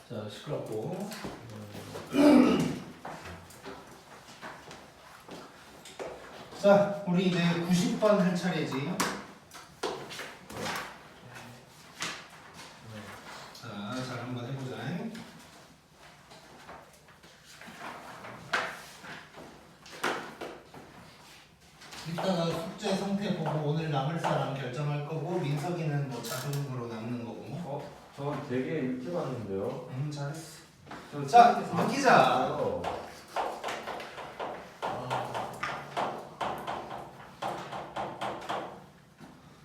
자, 시끄럽고. 자, 우리 이제 90번 할 차례지. 자, 잘 한번 해보자. 이따가 숙제 상태 보고 오늘 남을 사람 결정할 거고, 민석이는 뭐 자동으로 남는 거고. 저 되게 일찍 왔는데요. 잘했어. 저 자, 책이 넘기자. 다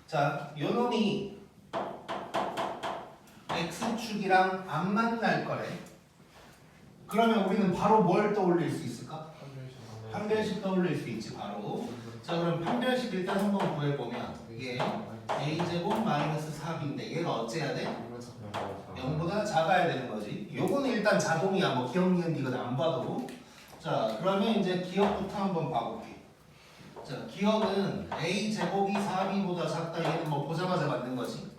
자, 요 놈이 x축이랑 안 만날 거래. 그러면 우리는 바로 뭘 떠올릴 수 있을까? 판별식 떠올릴 수 있지, 바로. 자, 그럼 판별식 일단 한번 구해보면 이게 a제곱 마이너스 4b인데 얘가 어째야 돼? 0보다 작아야 되는 거지. 요거는 일단 자동이야. 뭐 기억, 니은, 디귿 안 봐도. 자, 그러면 이제 기억부터 한번 봐볼게. 자, 기억은 a제곱이 4b보다 작다. 얘는 뭐 보자마자 맞는 거지.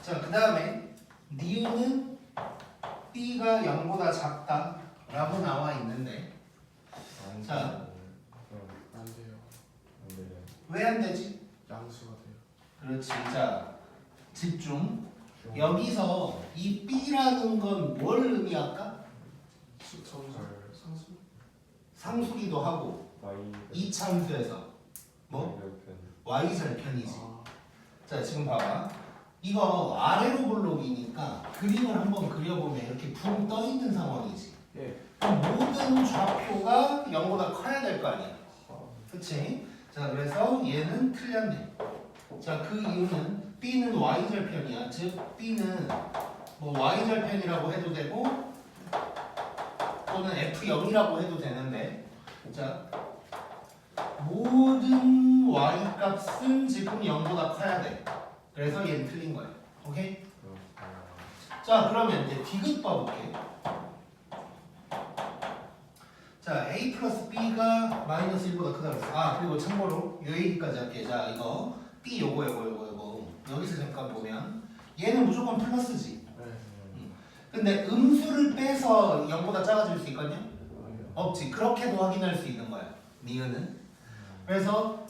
자, 그 다음에 니은은 b가 0보다 작다 라고 나와 있는데, 자, 안 돼요. 왜 안 되지? 양수가 돼요. 그렇지. 자, 집중. 여기서 이 b라는 건 뭘 의미할까? 상수? 상수기도 하고 이차함수에서 뭐? y절편이지. 자, 지금 봐봐. 이거 아래로 볼록이니까 그림을 한번 그려보면 이렇게 붕 떠 있는 상황이지. 예. 그럼 모든 좌표가 0보다 커야 될 거 아니야. 그치? 자, 그래서 얘는 틀렸네. 자, 그 이유는 b는 y절편이야. 즉 b는 뭐 y절편이라고 해도 되고 또는 f0이라고 해도 되는데, 자, 모든 y 값은 지금 0보다 커야 돼. 그래서 얘는 틀린 거야. 오케이? 자, 그러면 이제 디귿 봐볼게. 자, a 플러스 b가 마이너스 1보다 크다 그랬어. 아, 그리고 참고로 요 얘기까지 할게. 자, 이거 b 요거 여기서 잠깐 보면 얘는 무조건 플러스지. 근데 음수를 빼서 0보다 작아질 수 있거든요? 없지. 그렇게도 확인할 수 있는 거야, 니은은. 그래서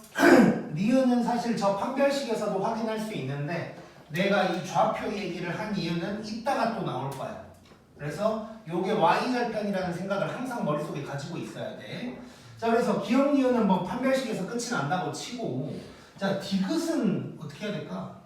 니은은 사실 저 판별식에서도 확인할 수 있는데, 내가 이 좌표 얘기를 한 이유는 이따가 또 나올 거야. 그래서 요게 y절편이라는 생각을 항상 머릿속에 가지고 있어야 돼. 자, 그래서 기억 니은은 뭐 판별식에서 끝이 난다고 치고, 자, 디귿은 어떻게 해야 될까?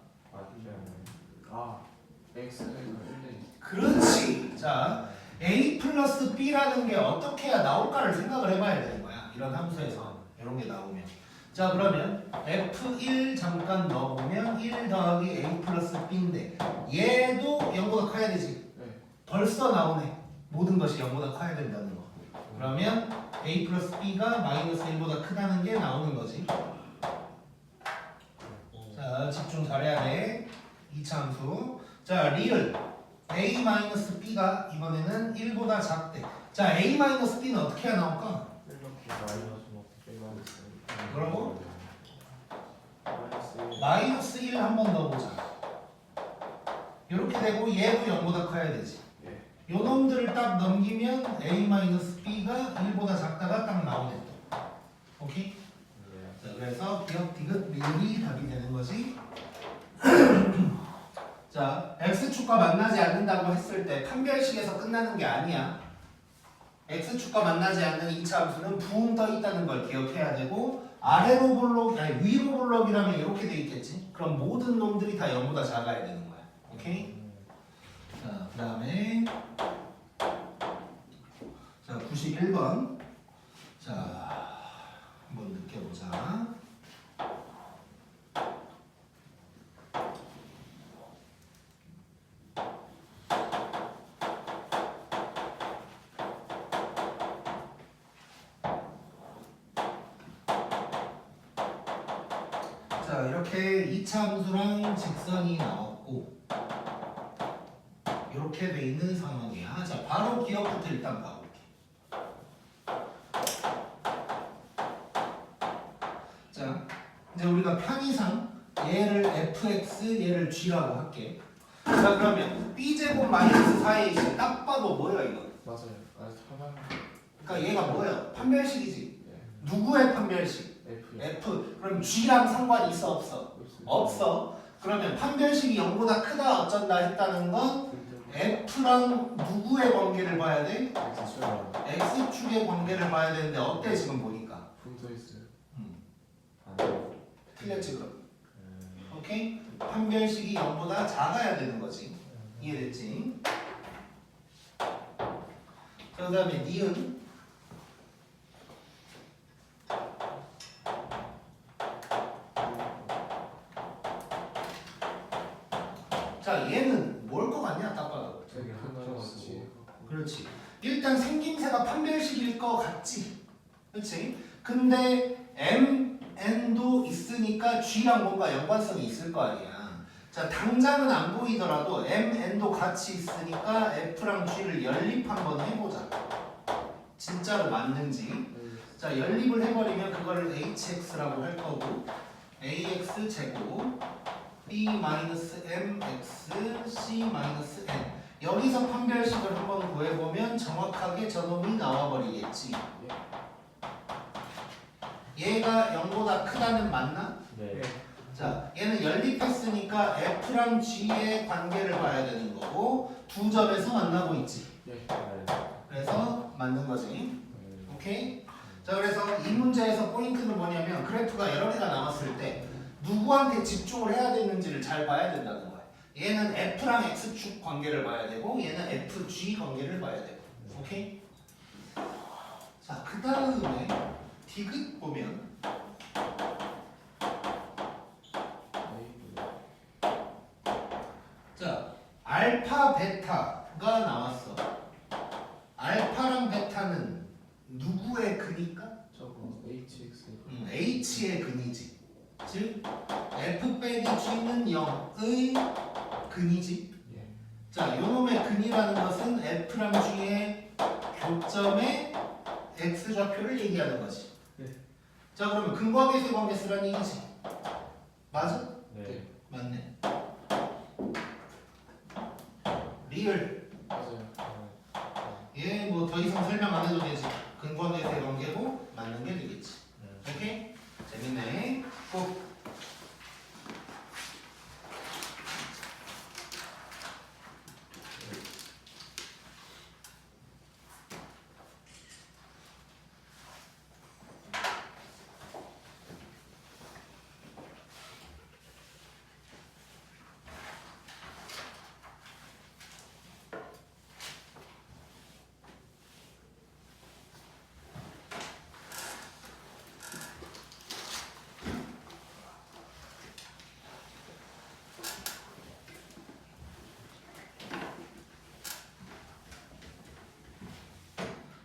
x가 1대 그렇지. 자, a 플러스 b라는 게 어떻게 해야 나올까를 생각을 해봐야 되는 거야. 이런 함수에서 이런 게 나오면. 자, 그러면 f1 잠깐 넣어보면 1 더하기 a 플러스 b인데 얘도 0보다 커야 되지. 벌써 나오네. 모든 것이 0보다 커야 된다는 거. 그러면 a 플러스 b가 마이너스 1보다 크다는 게 나오는 거지. 자, 집중 잘해야 돼. 2차 함수. 자, 리을 a-b가 이번에는 1보다 작대. 자, a-b는 어떻게 해야 나올까? 뭐라고? 마이너스 1 한번 넣어보자. 이렇게 되고 얘도 0보다 커야 되지. 요 놈들을 딱 넘기면 a-b가 1보다 작다가 딱 나오네 또. 오케이? 자, 그래서 기억 디귿 리을이 답이 되는 거지. 자, x축과 만나지 않는다고 했을 때 판별식에서 끝나는 게 아니야. x축과 만나지 않는 2차 함수는 붕 떠 있다는 걸 기억해야 되고, 아래로 볼록, 아니 위로 볼록이라면 이렇게 돼 있겠지. 그럼 모든 놈들이 다 0보다 작아야 되는 거야. 오케이? 자, 그 다음에 자, 91번. 자, 한번 느껴보자. 자, 이렇게 2차 함수랑 직선이 나왔고 이렇게 돼 있는 상황이야. 자, 바로 기억부터 일단 봐볼게. 자, 이제 우리가 편의상 얘를 fx, 얘를 g라고 할게. 자, 그러면 b제곱 마이너스 4ac 딱 봐도 뭐야 이거? 맞아요. 아 하나. 그러니까 얘가 뭐예요? 판별식이지. 예. 누구의 판별식? F. F. 그럼 G랑 상관이 있어 없어? 없어. 그러면 판별식이 0보다 크다 어쩐다 했다는 건 F랑 누구의 관계를 봐야 돼? X축의 관계를 봐야 되는데 어때 지금 보니까? 붙어 있어요. 틀렸지 그럼? 오케이? 판별식이 0보다 작아야 되는 거지. 이해됐지? 자, 그 다음에 니은. 자, 얘는 뭘 것 같냐? 딱 봐도. 되게 하나같이. 그렇지. 일단 생김새가 판별식일 것 같지. 그렇지? 근데 M, N도 있으니까 G랑 뭔가 연관성이 있을 거 아니야. 자, 당장은 안 보이더라도 M, N도 같이 있으니까 F랑 G를 연립 한번 해보자. 진짜로 맞는지. 자, 연립을 해버리면 그거를 HX라고 할 거고 AX 제곱 B-MX C-N 여기서 판별식을 한번 구해보면 정확하게 저놈이 나와버리겠지. 얘가 0보다 크다는 맞나? 네. 자, 얘는 연립했으니까 F랑 G의 관계를 봐야 되는 거고 두 점에서 만나고 있지. 그래서 맞는 거지. 오케이? 자, 그래서 이 문제에서 포인트는 뭐냐면 그래프가 여러 개가 남았을 때 누구한테 집중을 해야 되는지를 잘 봐야 된다는 거야. 얘는 F랑 X축 관계를 봐야 되고 얘는 FG 관계를 봐야 되고. 오케이? 자, 그 다음에 디귿 보면 자, 알파, 베타가 나왔어. 알파랑 베타는 누구의 근일까? 저거 HX. H의 근이지. 즉 F 빼기 G는 0의 근이지. 예. 자, 요놈의 근이라는 것은 F랑 G의 교점의 X좌표를 얘기하는 거지. 네. 자, 그러면 근과 계수의 관계 쓰라는 얘기지. 맞아? 네. 맞네. 리을. 맞아요. 얘 뭐 더 이상 설명 안 해도 되지. 근과 계수의 관계고 맞는 게 되겠지. 오케이? 재밌네. 꼭.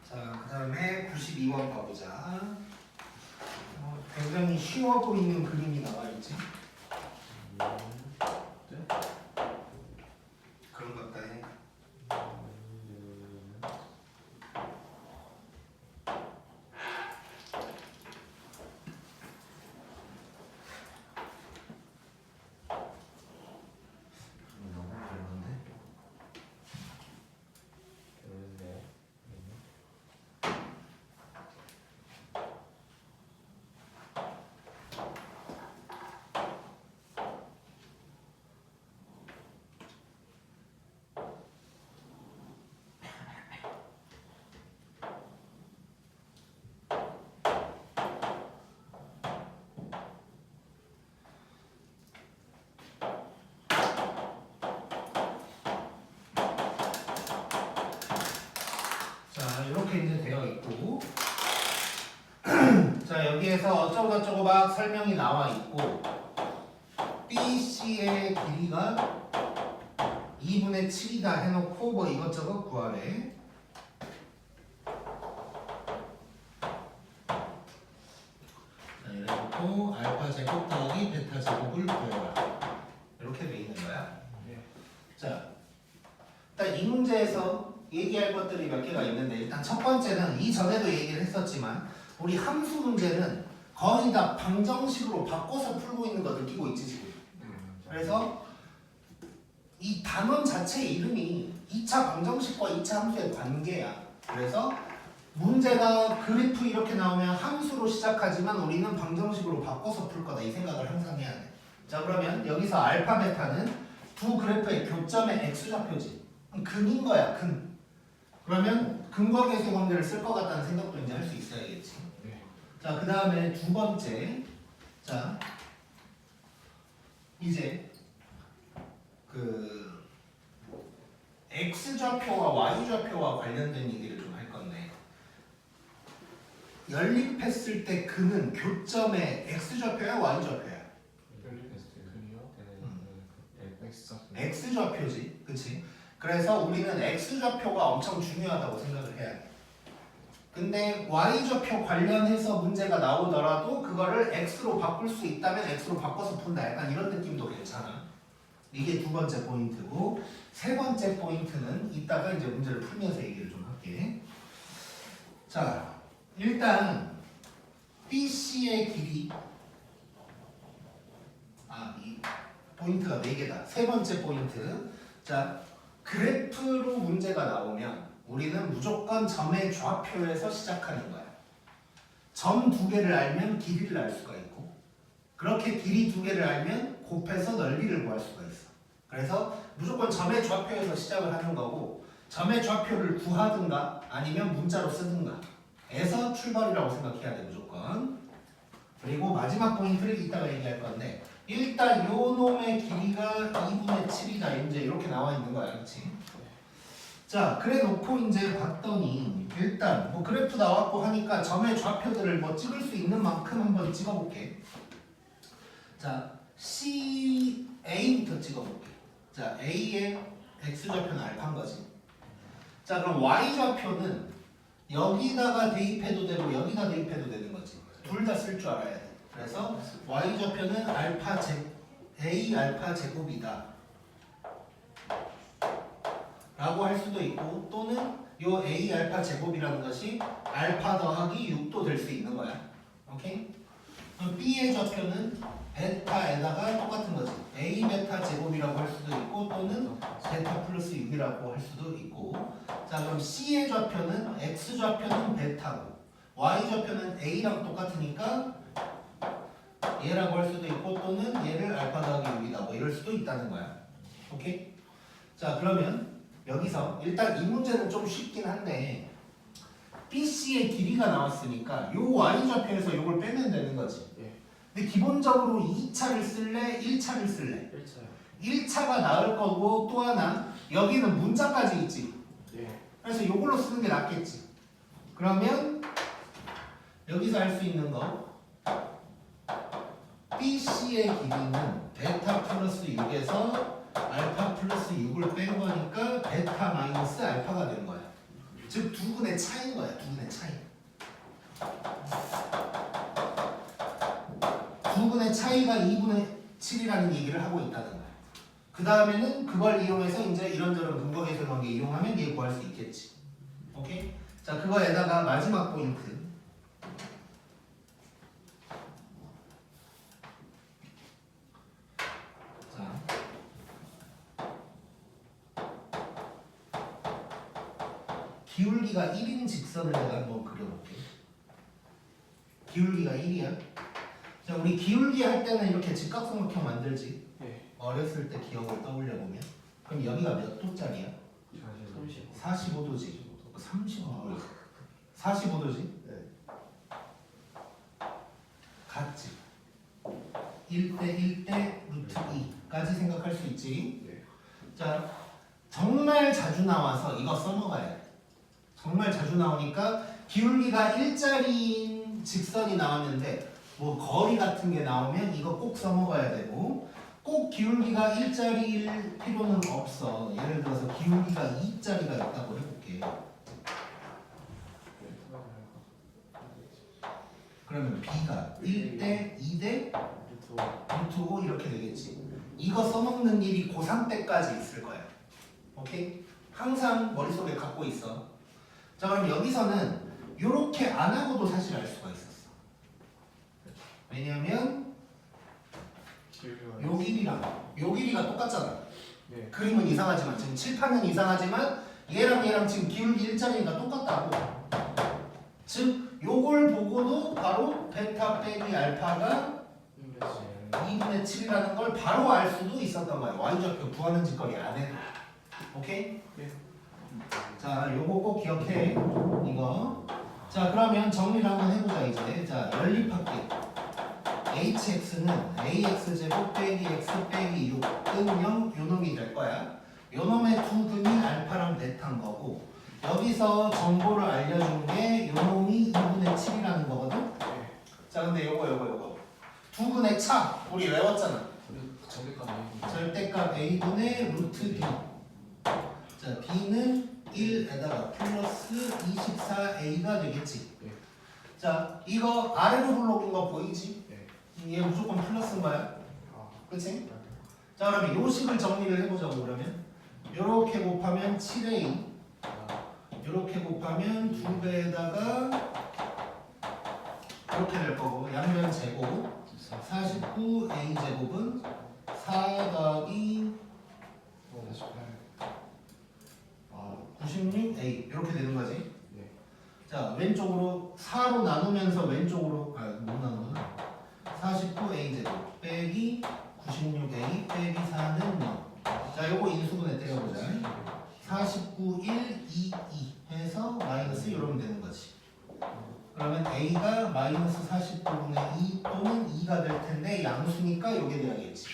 자, 그 다음에 92번 가보자. 굉장히 쉬워 보이는 그림이 나와 있지. 그런 것 같다 해. 너무 별론데? 별론데? 자, 이렇게 이제 되어 있고. 자, 여기에서 어쩌고저쩌고 막 설명이 나와 있고 BC의 길이가 2분의 7이다 해놓고 뭐 이것저것 구하래. 자, 이래놓고 알파 제곱 더하기 베타 제곱을 구해라. 이렇게 돼 있는 거야. 자, 일단 이 문제에서 얘기할 것들이 몇 개가 있는데 일단 첫 번째는 이전에도 얘기를 했었지만 우리 함수 문제는 거의 다 방정식으로 바꿔서 풀고 있는 거 느끼고 있지 지금. 그래서 이 단원 자체의 이름이 2차 방정식과 2차 함수의 관계야. 그래서 문제가 그래프 이렇게 나오면 함수로 시작하지만 우리는 방정식으로 바꿔서 풀 거다. 이 생각을 항상 해야 돼. 자, 그러면 여기서 알파, 베타는 두 그래프의 교점의 x좌표지. 근인 거야, 근. 그러면 근과 계수의 관계를 쓸 것 같다는 생각도 이제 할 수 있어야겠지. 네. 자, 그 다음에 두 번째. 자, 이제 그 x좌표와 y좌표와 관련된 얘기를 좀 할 건데, 연립했을 때 그는 교점의 x좌표야, y좌표야? 그리요? X좌표. x좌표지, 그치? 그래서 우리는 x좌표가 엄청 중요하다고 생각을 해야 돼. 근데 y좌표 관련해서 문제가 나오더라도 그거를 x로 바꿀 수 있다면 x로 바꿔서 푼다. 약간 이런 느낌도 괜찮아. 이게 두 번째 포인트고, 세 번째 포인트는 이따가 이제 문제를 풀면서 얘기를 좀 할게. 자, 일단 BC의 길이, 이 포인트가 4개다. 세 번째 포인트. 자, 그래프로 문제가 나오면 우리는 무조건 점의 좌표에서 시작하는 거야. 점 2개를 알면 길이를 알 수가 있고, 그렇게 길이 2개를 알면 곱해서 넓이를 구할 수가 있어. 그래서 무조건 점의 좌표에서 시작을 하는 거고, 점의 좌표를 구하든가 아니면 문자로 쓰든가 에서 출발이라고 생각해야 돼, 무조건. 그리고 마지막 포인트를 이따가 얘기할 건데, 일단 요 놈의 길이가 2분의 7이다. 이제 이렇게 나와 있는 거야, 그렇지? 자, 그래 놓고 이제 봤더니 일단 뭐 그래프 나왔고 하니까 점의 좌표들을 뭐 찍을 수 있는 만큼 한번 찍어볼게. 자, A부터 찍어볼게. 자, A의 x좌표는 알파인 거지. 자, 그럼 y좌표는 여기다가 대입해도 되고 여기다 대입해도 되는 거지. 둘 다 쓸 줄 알아야 돼. 그래서 y좌표는 A 알파 제곱이다 라고 할 수도 있고, 또는 요 A 알파 제곱이라는 것이 알파 더하기 6도 될 수 있는 거야. 오케이? 그럼 B의 좌표는 베타에다가 똑같은 거지. A 베타 제곱이라고 할 수도 있고, 또는 베타 플러스 6이라고 할 수도 있고. 자, 그럼 C의 좌표는 X 좌표는 베타고 Y 좌표는 A랑 똑같으니까 얘라고 할 수도 있고, 또는 얘를 알파 더하기 6이다 뭐 이럴 수도 있다는 거야. 오케이? 자, 그러면 여기서 일단 이 문제는 좀 쉽긴 한데, BC의 길이가 나왔으니까 요 Y좌표에서 요걸 빼면 되는 거지. 예. 근데 기본적으로 2차를 쓸래? 1차를 쓸래? 1차요. 1차가 나을 거고, 또 하나 여기는 문자까지 있지. 예. 그래서 요걸로 쓰는 게 낫겠지. 그러면 여기서 할 수 있는 거, BC의 길이는 베타 플러스 6에서 알파 플러스 6을 뺀 거니까 베타 마이너스 알파가 된 거야. 즉 두 분의 차이인 거야. 두 분의 차이. 두 분의 차이가 2분의 7이라는 얘기를 하고 있다는 거야. 그 다음에는 그걸 이용해서 이제 이런저런 근거 계수 관계 이용하면 얘 구할 수 있겠지. 오케이? 자, 그거에다가 마지막 포인트. 자, 기울기가 1인 직선을 내가 한번 그려볼게. 기울기가 1이야. 자, 우리 기울기 할 때는 이렇게 직각삼각형 만들지. 예. 어렸을 때 기억을 떠올려 보면. 그럼 여기가 몇 도짜리야? 45도지. 35도. 45도지? 네. 같지. 1대 1대 루트 2까지 생각할 수 있지. 네. 자, 정말 자주 나와서 이거 써먹어야 돼. 정말 자주 나오니까 기울기가 1짜리인 직선이 나왔는데 뭐 거리 같은 게 나오면 이거 꼭 써먹어야 되고, 꼭 기울기가 1짜리일 필요는 없어. 예를 들어서 기울기가 2짜리가 있다고 해볼게. 그러면 B가 1대 2대 루트 5 이렇게 되겠지. 이거 써먹는 일이 고3 때까지 있을 거야. 오케이? 항상 머릿속에 갖고 있어. 자, 그럼 여기서는 이렇게 안 하고도 사실 알 수가 있었어. 왜냐면 요 길이랑 요 길이가 똑같잖아. 네. 그림은 이상하지만 지금 칠판은 이상하지만 얘랑 얘랑 지금 기울기 일자리니까 똑같다고. 즉 요걸 보고도 바로 베타 빼기 알파가 2분의 7이라는 걸 바로 알 수도 있었던 거예요. y좌표 구하는 짓거리 안 해도. 오케이? 네. 자, 요거 꼭 기억해. 이거. 자, 그러면 정리를 한번 해보자 이제. 자, 연립할게. hx는 ax제곱 빼기 x 빼기 6은 0 요놈이 될 거야. 요놈의 두 근이 알파랑 베타인 거고 여기서 정보를 알려준 게 요놈이 2분의 7이라는 거거든. 자, 근데 요거 두 근의 차 우리 외웠잖아. 절대값 a분의 루트 b. 자, b는 1에다가 플러스 24a가 되겠지. 네. 자, 이거 아래로 불러온 거 보이지? 네. 얘 무조건 플러스인 거야. 아. 그치? 자, 그러면 요 식을 정리를 해보자고. 그러면 요렇게 곱하면 7a, 요렇게 곱하면 2배에다가 이렇게 될 거고 양변 제곱 49a 제곱은 4 더하기 96a 이렇게 되는 거지. 네. 자, 왼쪽으로 4로 나누면서 왼쪽으로 못 나누구나. 49a 제곱 빼기 96a 빼기 4는 0. 자, 요거 인수분해 때려보자. 49, 1, 2, 2 해서 마이너스 이러면 되는 거지. 그러면 a가 마이너스 49분의 2 또는 2가 될 텐데 양수니까 요게 돼야겠지.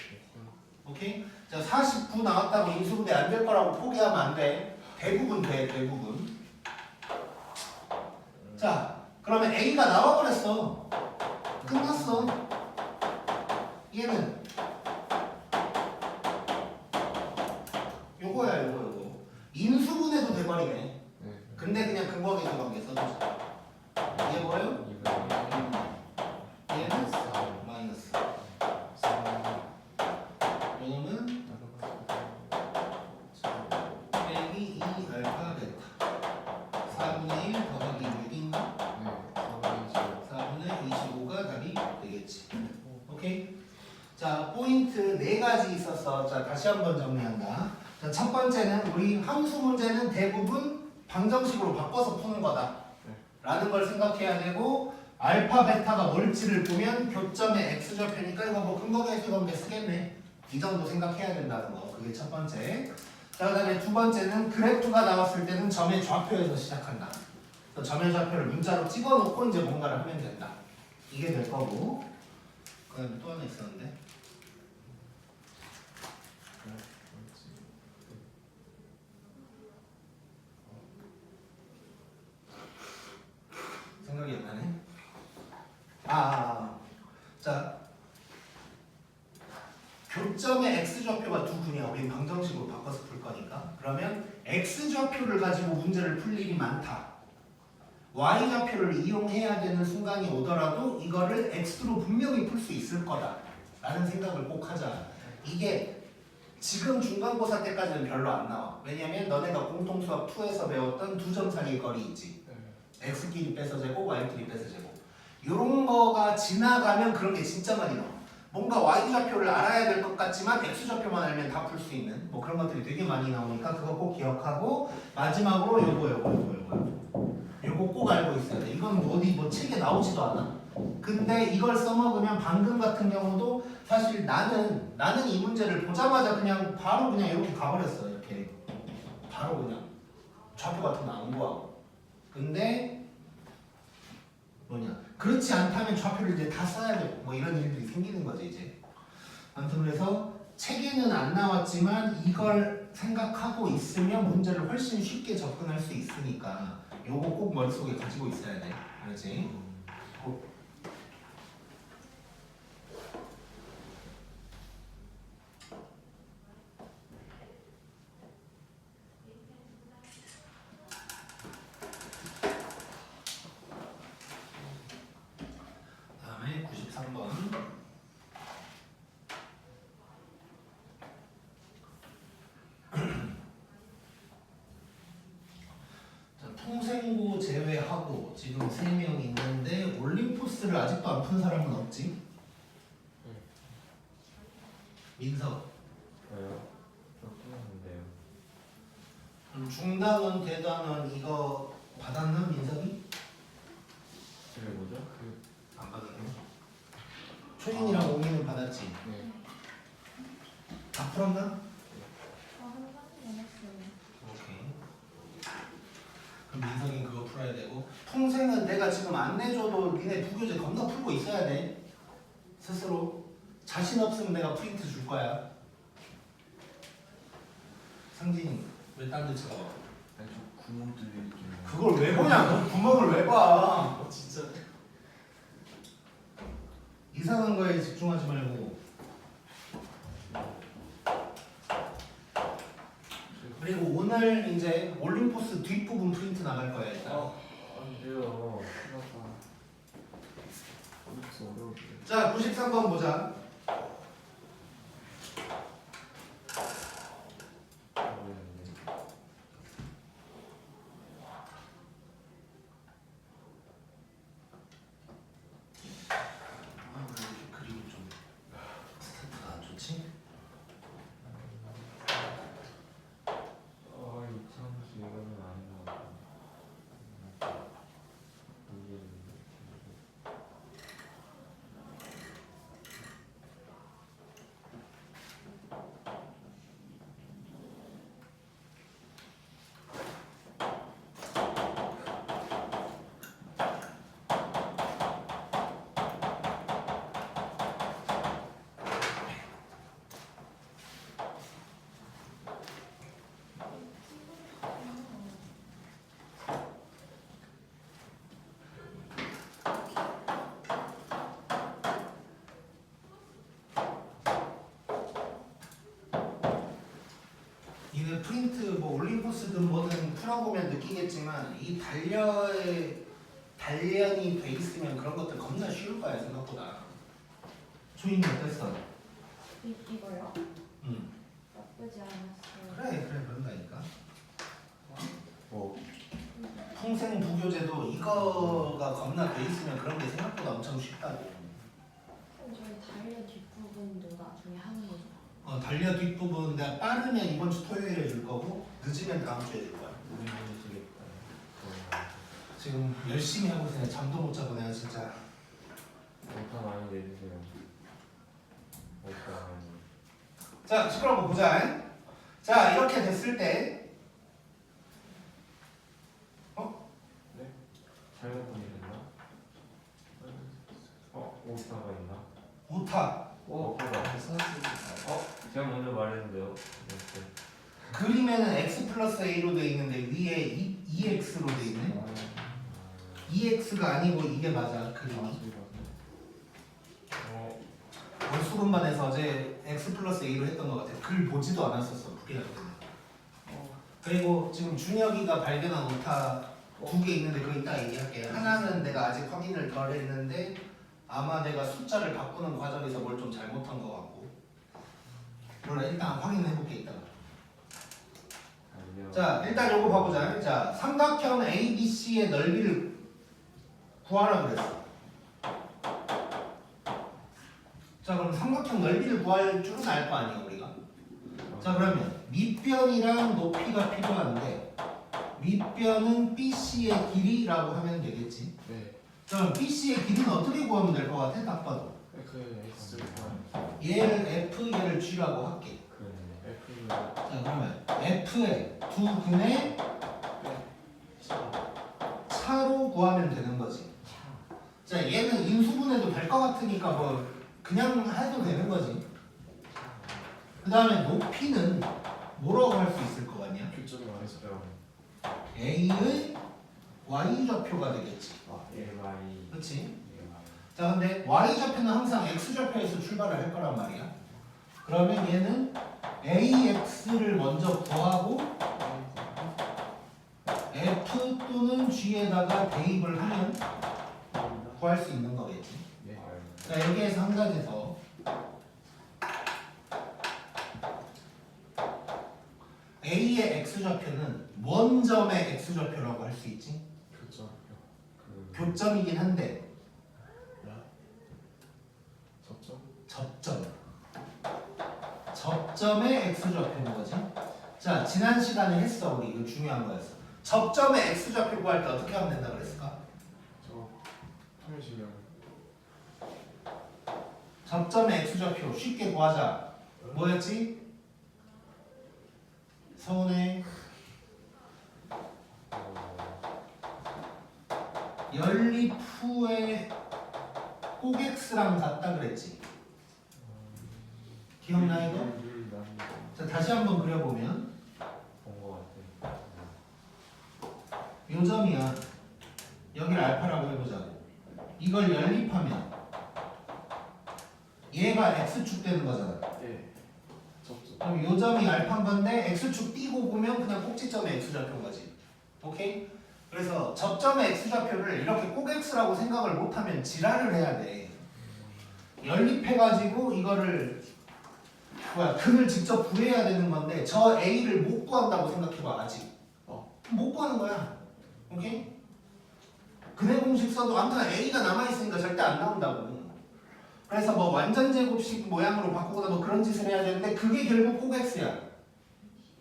오케이? 자, 49 나왔다고 인수분해 안 될 거라고 포기하면 안 돼. 대부분 돼, 대부분. 자, 그러면 a가 나와버렸어. 끝났어. 얘는 요거야, 요거. 인수분해도 돼버리네. 네. 근데 그냥 근거계수 관계 써주자. 얘 뭐예요? 얘는 마이너스. 요놈은 빼기 2 알파 베타. 4분의 1 더하기 6인가? 4분의 25가 답이 되겠지. 오케이? 자, 포인트 4가지 있었어. 자, 다시 한번 정리한다. 자, 첫 번째는 우리 함수 문제는 대부분 방정식으로 바꿔서 푸는 거다. 라는 걸 생각해야 되고 알파 베타가 뭘지를 보면 교점의 x좌표니까 이거 뭐 근거계수 관계 쓰겠네. 이 정도 생각해야 된다는 거. 그게 첫 번째. 자, 그다음에 두 번째는 그래프가 나왔을 때는 점의 좌표에서 시작한다. 그래서 점의 좌표를 문자로 찍어놓고 이제 뭔가를 하면 된다. 이게 될 거고. 그다음에 또 하나 있었는데. 생각이 안 나네. 자, 교점의 x좌표가 두 분이야. 우린 방정식으로 바꿔서 풀 거니까. 그러면 x좌표를 가지고 문제를 풀 일이 많다. y좌표를 이용해야 되는 순간이 오더라도 이거를 x로 분명히 풀 수 있을 거다 라는 생각을 꼭 하자. 이게 지금 중간고사 때까지는 별로 안 나와. 왜냐면 너네가 공통수학 2에서 배웠던 두 점 사이의 거리 있지. x끼리 빼서 제곱, y끼리 빼서 제곱. 요런 거가 지나가면 그런 게 진짜 많이 나와. 뭔가 y좌표를 알아야 될 것 같지만 x좌표만 알면 다 풀 수 있는 뭐 그런 것들이 되게 많이 나오니까 그거 꼭 기억하고 마지막으로 요거 꼭 알고 있어야 돼. 이건 어디 뭐 책에 나오지도 않아. 근데 이걸 써먹으면 방금 같은 경우도 사실 나는 이 문제를 보자마자 그냥 바로 그냥 이렇게 가버렸어. 이렇게 바로 그냥 좌표 같은 거 안 구하고. 근데 뭐냐, 그렇지 않다면 좌표를 이제 다 써야 되고 뭐 이런 일들이 생기는 거지 이제. 아무튼 그래서 책에는 안 나왔지만 이걸 생각하고 있으면 문제를 훨씬 쉽게 접근할 수 있으니까 요거 꼭 머릿속에 가지고 있어야 돼. 알지? 다음에 93번. 통생고 제외하고 지금 3명 있는데 올림포스를 아직도 안 푼 사람은 없지? 민석. 저요? 저 중단원 대단원 이거 받았나 민석이? 저게 뭐죠? 안 받았네. 초인이랑 옹이는 받았지. 네. 다 풀었나? 한 가지 남았어요. 오케이. 그럼 민석이 그거 풀어야 되고 풍생은 내가 지금 안 내줘도 니네 부교재 겁나 풀고 있어야 돼. 스스로 자신 없으면 내가 프린트 줄 거야. 상진이 왜 딴 데 쳐다봐? 아니 저 구멍 뚫려 있긴 해요. 그걸 왜 보냐? 그 구멍을 왜 봐? 진짜. 이상한 거에 집중하지 말고. 그리고 오늘 이제 올림포스 뒷부분 프린트 나갈 거야 일단. 안 돼요. 하나가. 어렵어 어려운데. 자 93번 보자. 아, 왜 이렇게 그림이 좀 스타트가 안 좋지? 이창수 이거는 아닌 것 같아. 이게 이게 프린트 뭐 올림포스든 뭐든 풀어보면 느끼겠지만 이 단련이 돼 있으면 그런 것들 겁나 쉬울 거야 생각보다. 조인이 어땠어? 이거요? 응. 나쁘지 않았어요. 그래 그런다니까. 뭐 풍생 부교재도 이거가 겁나 돼 있으면 그런 게 생각보다 엄청 쉽다고. 그럼 저희 달려 뒷부분도 나중에 하는 거죠? 달려 뒷부분 내가 빠르면 이번 주 토요일에 줄 거고 늦으면 다음 주에 줄 거야. 우리 모르시겠다. 지금 열심히 하고 있으니 잠도 못 자고 내가 진짜. 오타 많이 내주세요. 오타 많이. 자 시끄러워 보자. 자 이렇게 됐을 때 잘못 보내셨나? 오타가 있나? 오타 오타가. 제가 먼저 말했는데요. 네. 그림에는 x 플러스 a로 돼 있는데 위에 2x로 돼 있네. 2x가 아니고 이게 맞아 그림이. 월수금반에서 어제 x 플러스 a로 했던 것 같아. 글 보지도 않았었어 부기할 때는. 그리고 지금 준혁이가 발견한 오타 2개 있는데 그거 이따 얘기할게. 하나는 내가 아직 확인을 덜 했는데 아마 내가 숫자를 바꾸는 과정에서 뭘 좀 잘못한 것 같고. 몰라 일단 확인해볼게 이따가. 자 일단 요거 봐보자. 자 삼각형 ABC의 넓이를 구하라 그랬어. 자 그럼 삼각형 넓이를 구할 줄은 알 거 아니야 우리가. 자 그러면 밑변이랑 높이가 필요한데 밑변은 BC의 길이라고 하면 되겠지. 네. 자 그럼 BC의 길이는 어떻게 구하면 될 것 같아? 딱 봐도 그 X 얘를 F 얘를 G라고 할게. F 자 그러면 F의 두 근의 차로 구하면 되는 거지. 자 얘는 인수분해도 될 것 같으니까 뭐 그냥 해도 되는 거지. 그 다음에 높이는 뭐라고 할 수 있을 것 같냐? 교점을 말했어요. A의 Y좌표가 되겠지. AY. 그렇지? 자 근데 Y좌표는 항상 X좌표에서 출발을 할 거란 말이야. 그러면 얘는 AX를 먼저 구하고 F 또는 G에다가 대입을 하면 구할 수 있는 거겠지. 네. 자 여기에서 한 가지 더. A의 X좌표는 원점의 X좌표라고 할 수 있지. 교점. 교점이긴 한데 접점. 접점의 X좌표인 거지. 자, 지난 시간에 했어. 우리 이거 중요한 거였어. 접점의 x좌표 구할 때 어떻게 하면 된다 그랬을까? 저 통일시면 접점의 x좌표 쉽게 구하자. 뭐였지? 서운해. 연립 후에 꼭x랑 같다 그랬지. 기억나 이거? 자, 다시 한번 그려보면 본거 같아. 요 점이야. 여기를 알파라고 해보자고. 이걸 연립하면 얘가 x축 되는 거잖아. 예 접점 그럼 요 점이 알파인 건데 x축 띄고 보면 그냥 꼭지점의 x좌표인 거지. 오케이? 그래서 접점의 x좌표를 이렇게 꼭x라고 생각을 못하면 지랄을 해야 돼. 연립해가지고 이거를 근을 직접 구해야 되는 건데 저 a를 못 구한다고 생각해봐. 아직 못 구하는 거야. 오케이? 근해 공식 써도 아무튼 a가 남아있으니까 절대 안 나온다고. 그래서 뭐 완전 제곱식 모양으로 바꾸거나 뭐 그런 짓을 해야 되는데 그게 결국 꼭x야.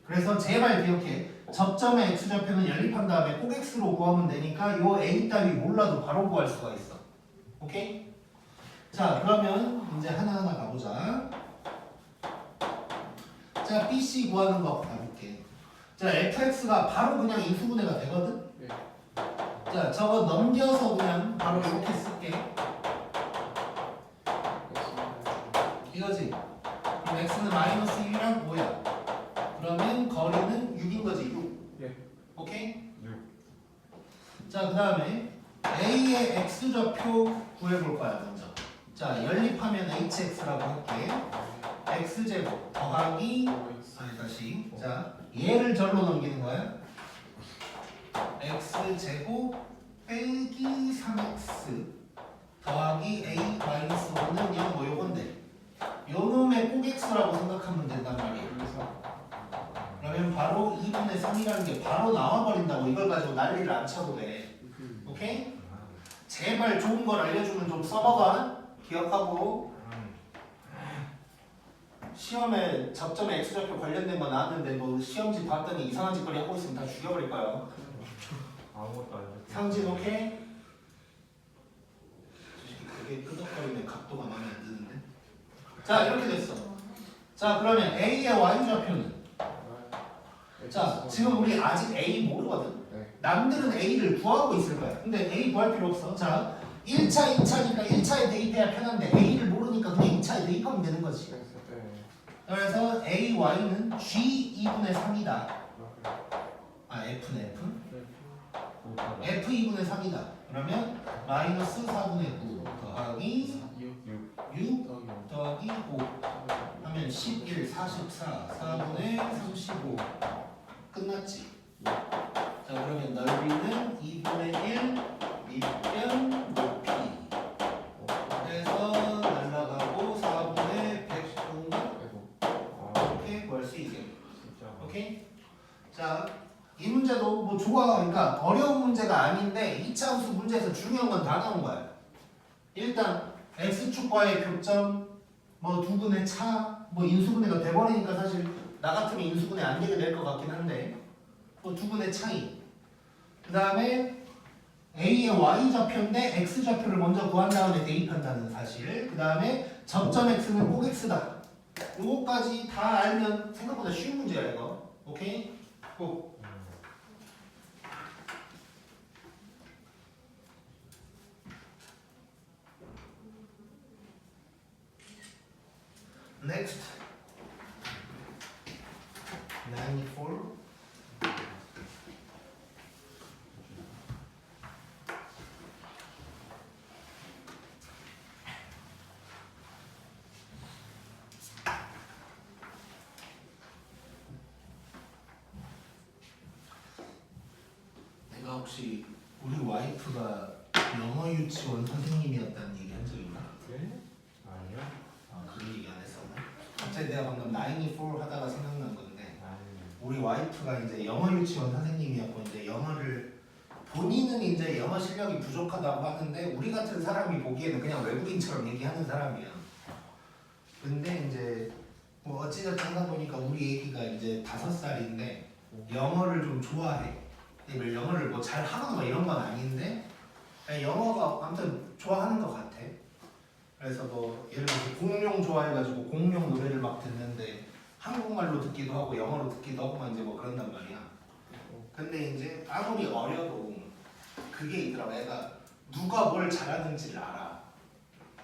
그래서 제발 기억해. 접점의 x좌표는 연립한 다음에 꼭x로 구하면 되니까 요 a 따위 몰라도 바로 구할 수가 있어. 오케이? 자, 그러면 이제 하나하나 가보자. 자, bc 구하는 거 가볼게. 자, fx가 바로 그냥 인수분해가 되거든? 예 자, 저거 넘겨서 그냥 바로 이렇게 쓸게. 이거지? 그럼 x는 마이너스 1이랑 5야. 그러면 거리는 6인 거지, 6. 예. 오케이? 6. 자, 그 다음에 a의 x좌표 구해볼 거야, 먼저. 자, 연립하면 hx라고 할게. x제곱 더하기 아니 다시. 자, 얘를 절로 넘기는 거야. x제곱 빼기 3x 더하기 a 마이너스 5는 0 뭐 요건데 요 놈의 꼭x라고 생각하면 된단 말이에요. 그러면 바로 2분의 3이라는 게 바로 나와버린다고. 이걸 가지고 난리를 안 쳐도 돼. 오케이? 제발 좋은 걸 알려주면 좀 써봐봐. 기억하고. 시험에 접점에 x좌표 관련된 거 나왔는데 뭐 시험지 봤더니 이상한 짓거리 하고 있으면 다 죽여버릴 거야. 아무것도 안 돼. 상진 오케이? 그게 끄덕거리는 각도가 마음에 안 드는데. 자, 이렇게 됐어. 자, 그러면 a의 y좌표는 자, 지금 우리 아직 a 모르거든. 네. 남들은 a를 구하고 있을 거야. 근데 a 구할 필요 없어. 자, 1차, 2차니까 1차에 대입해야 편한데 a를 모르니까 그냥 2차에 대입하면 되는 거지. 그래서 a, y는 g 2분의 3이다. 아, f는 f? f 2분의 3이다. 그러면 마이너스 4분의 9 더하기 6 더하기 5 하면 11, 44, 4분의 35 끝났지? 자, 그러면 넓이는 2분의 1 밑변 높이 해서 날라가고 4분의 100인가? 이렇게 구할 수 있게. 오케이? 자, 이 문제도 뭐 좋아. 그러니까 어려운 문제가 아닌데 2차 함수 문제에서 중요한 건 다 나온 거야. 일단 x축과의 교점, 뭐 두 분의 차, 뭐 인수분해가 돼버리니까 사실 나 같으면 인수분해 안 되게 될 것 같긴 한데 뭐 두 분의 차이. 그 다음에 a의 y좌표인데 x좌표를 먼저 구한 다음에 대입한다는 사실. 그 다음에 접점 x는 꼭 x다. 요거까지 다 알면 생각보다 쉬운 문제야 이거. 오케이? 꼭. Next. 94. 내가 혹시 우리 와이프가 영어 유치원 선생님이었다는 얘기 한 적 있나? 네? 아니요. 아, 그런 얘기 안 했었나? 갑자기 내가 방금 94 하다가 생각난 건데 아니요. 우리 와이프가 이제 영어 유치원 선생님이었고 이제 영어를 본인은 이제 영어 실력이 부족하다고 하는데 우리 같은 사람이 보기에는 그냥 외국인처럼 얘기하는 사람이야. 근데 이제 뭐 어찌됐든 하다 보니까 우리 애기가 이제 5살인데 영어를 좀 좋아해. 근데 영어를 뭐 잘 하거나 뭐 이런 건 아닌데 그냥 영어가 아무튼 좋아하는 것 같아. 그래서 뭐 예를 들어서 공룡 좋아해가지고 공룡 노래를 막 듣는데 한국말로 듣기도 하고 영어로 듣기도 하고 막 이제 뭐 그런단 말이야. 근데 이제 아무리 어려도 그게 있더라고. 애가 누가 뭘 잘하는지를 알아.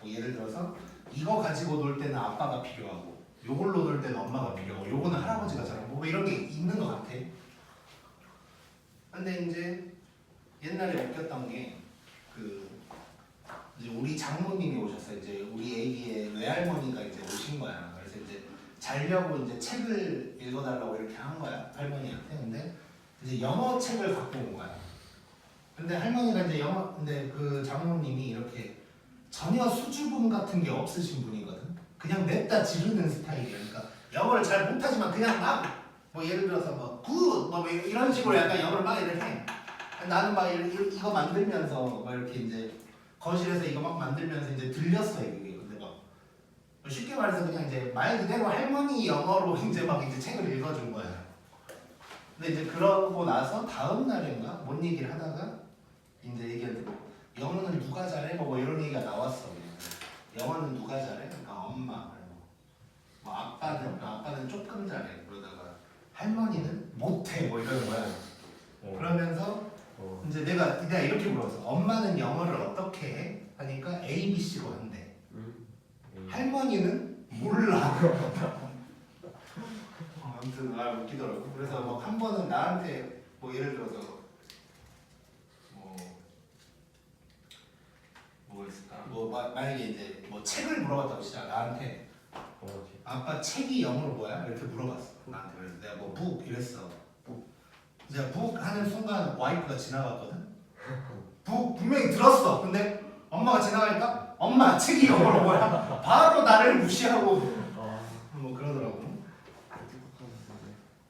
뭐 예를 들어서 이거 가지고 놀 때는 아빠가 필요하고 요걸로 놀 때는 엄마가 필요하고 요거는 할아버지가 잘하고 뭐 이런 게 있는 것 같아. 근데 이제 옛날에 웃겼던 게 이제 우리 장모님이 오셨어요. 이제 우리 애기의 외할머니가 이제 오신 거야. 그래서 이제 자려고 이제 책을 읽어달라고 이렇게 한 거야 할머니한테. 근데 이제 영어 책을 갖고 온 거야. 근데 할머니가 이제 근데 그 장모님이 이렇게 전혀 수줍음 같은 게 없으신 분이거든. 그냥 냅다 지르는 스타일이야. 그러니까 영어를 잘 못하지만 그냥 막 뭐 예를 들어서 뭐 굿 뭐 이런 식으로 약간 영어를 막 이렇게 해. 나는 막 이거 만들면서 막 이렇게 이제 거실에서 이거 막 만들면서 이제 들렸어요 이게. 근데 막 쉽게 말해서 그냥 이제 말 그대로 할머니 영어로 이제 막 이제 책을 읽어준 거야. 근데 이제 그러고 나서 다음 날인가 뭔 얘기를 하다가 이제 얘기하는데 영어는 누가 잘해? 뭐 이런 얘기가 나왔어. 영어는 누가 잘해? 그러니까 엄마. 뭐 아빠는 조금 잘해. 그러다가 할머니는 못해. 뭐 이러는 거야. 그러면서 이제 내가 이렇게 물어봤어. 엄마는 영어를 어떻게 해? 하니까 A, B, C로 한대. 할머니는 몰라. 아무튼 웃기더라고. 그래서 뭐 한 번은 나한테 뭐 예를 들어서 뭐가 있을까? 뭐 만약에 이제 뭐 책을 물어봤다고 시작 나한테 아빠 책이 영어로 뭐야? 이렇게 물어봤어 나한테. 그래서 내가 뭐 북 이랬어. 이제 북 하는 순간 와이프가 지나갔거든. 북 분명히 들었어. 근데 엄마가 지나가니까 엄마 책이 영어로 뭐야? 바로 나를 무시하고 뭐 그러더라고.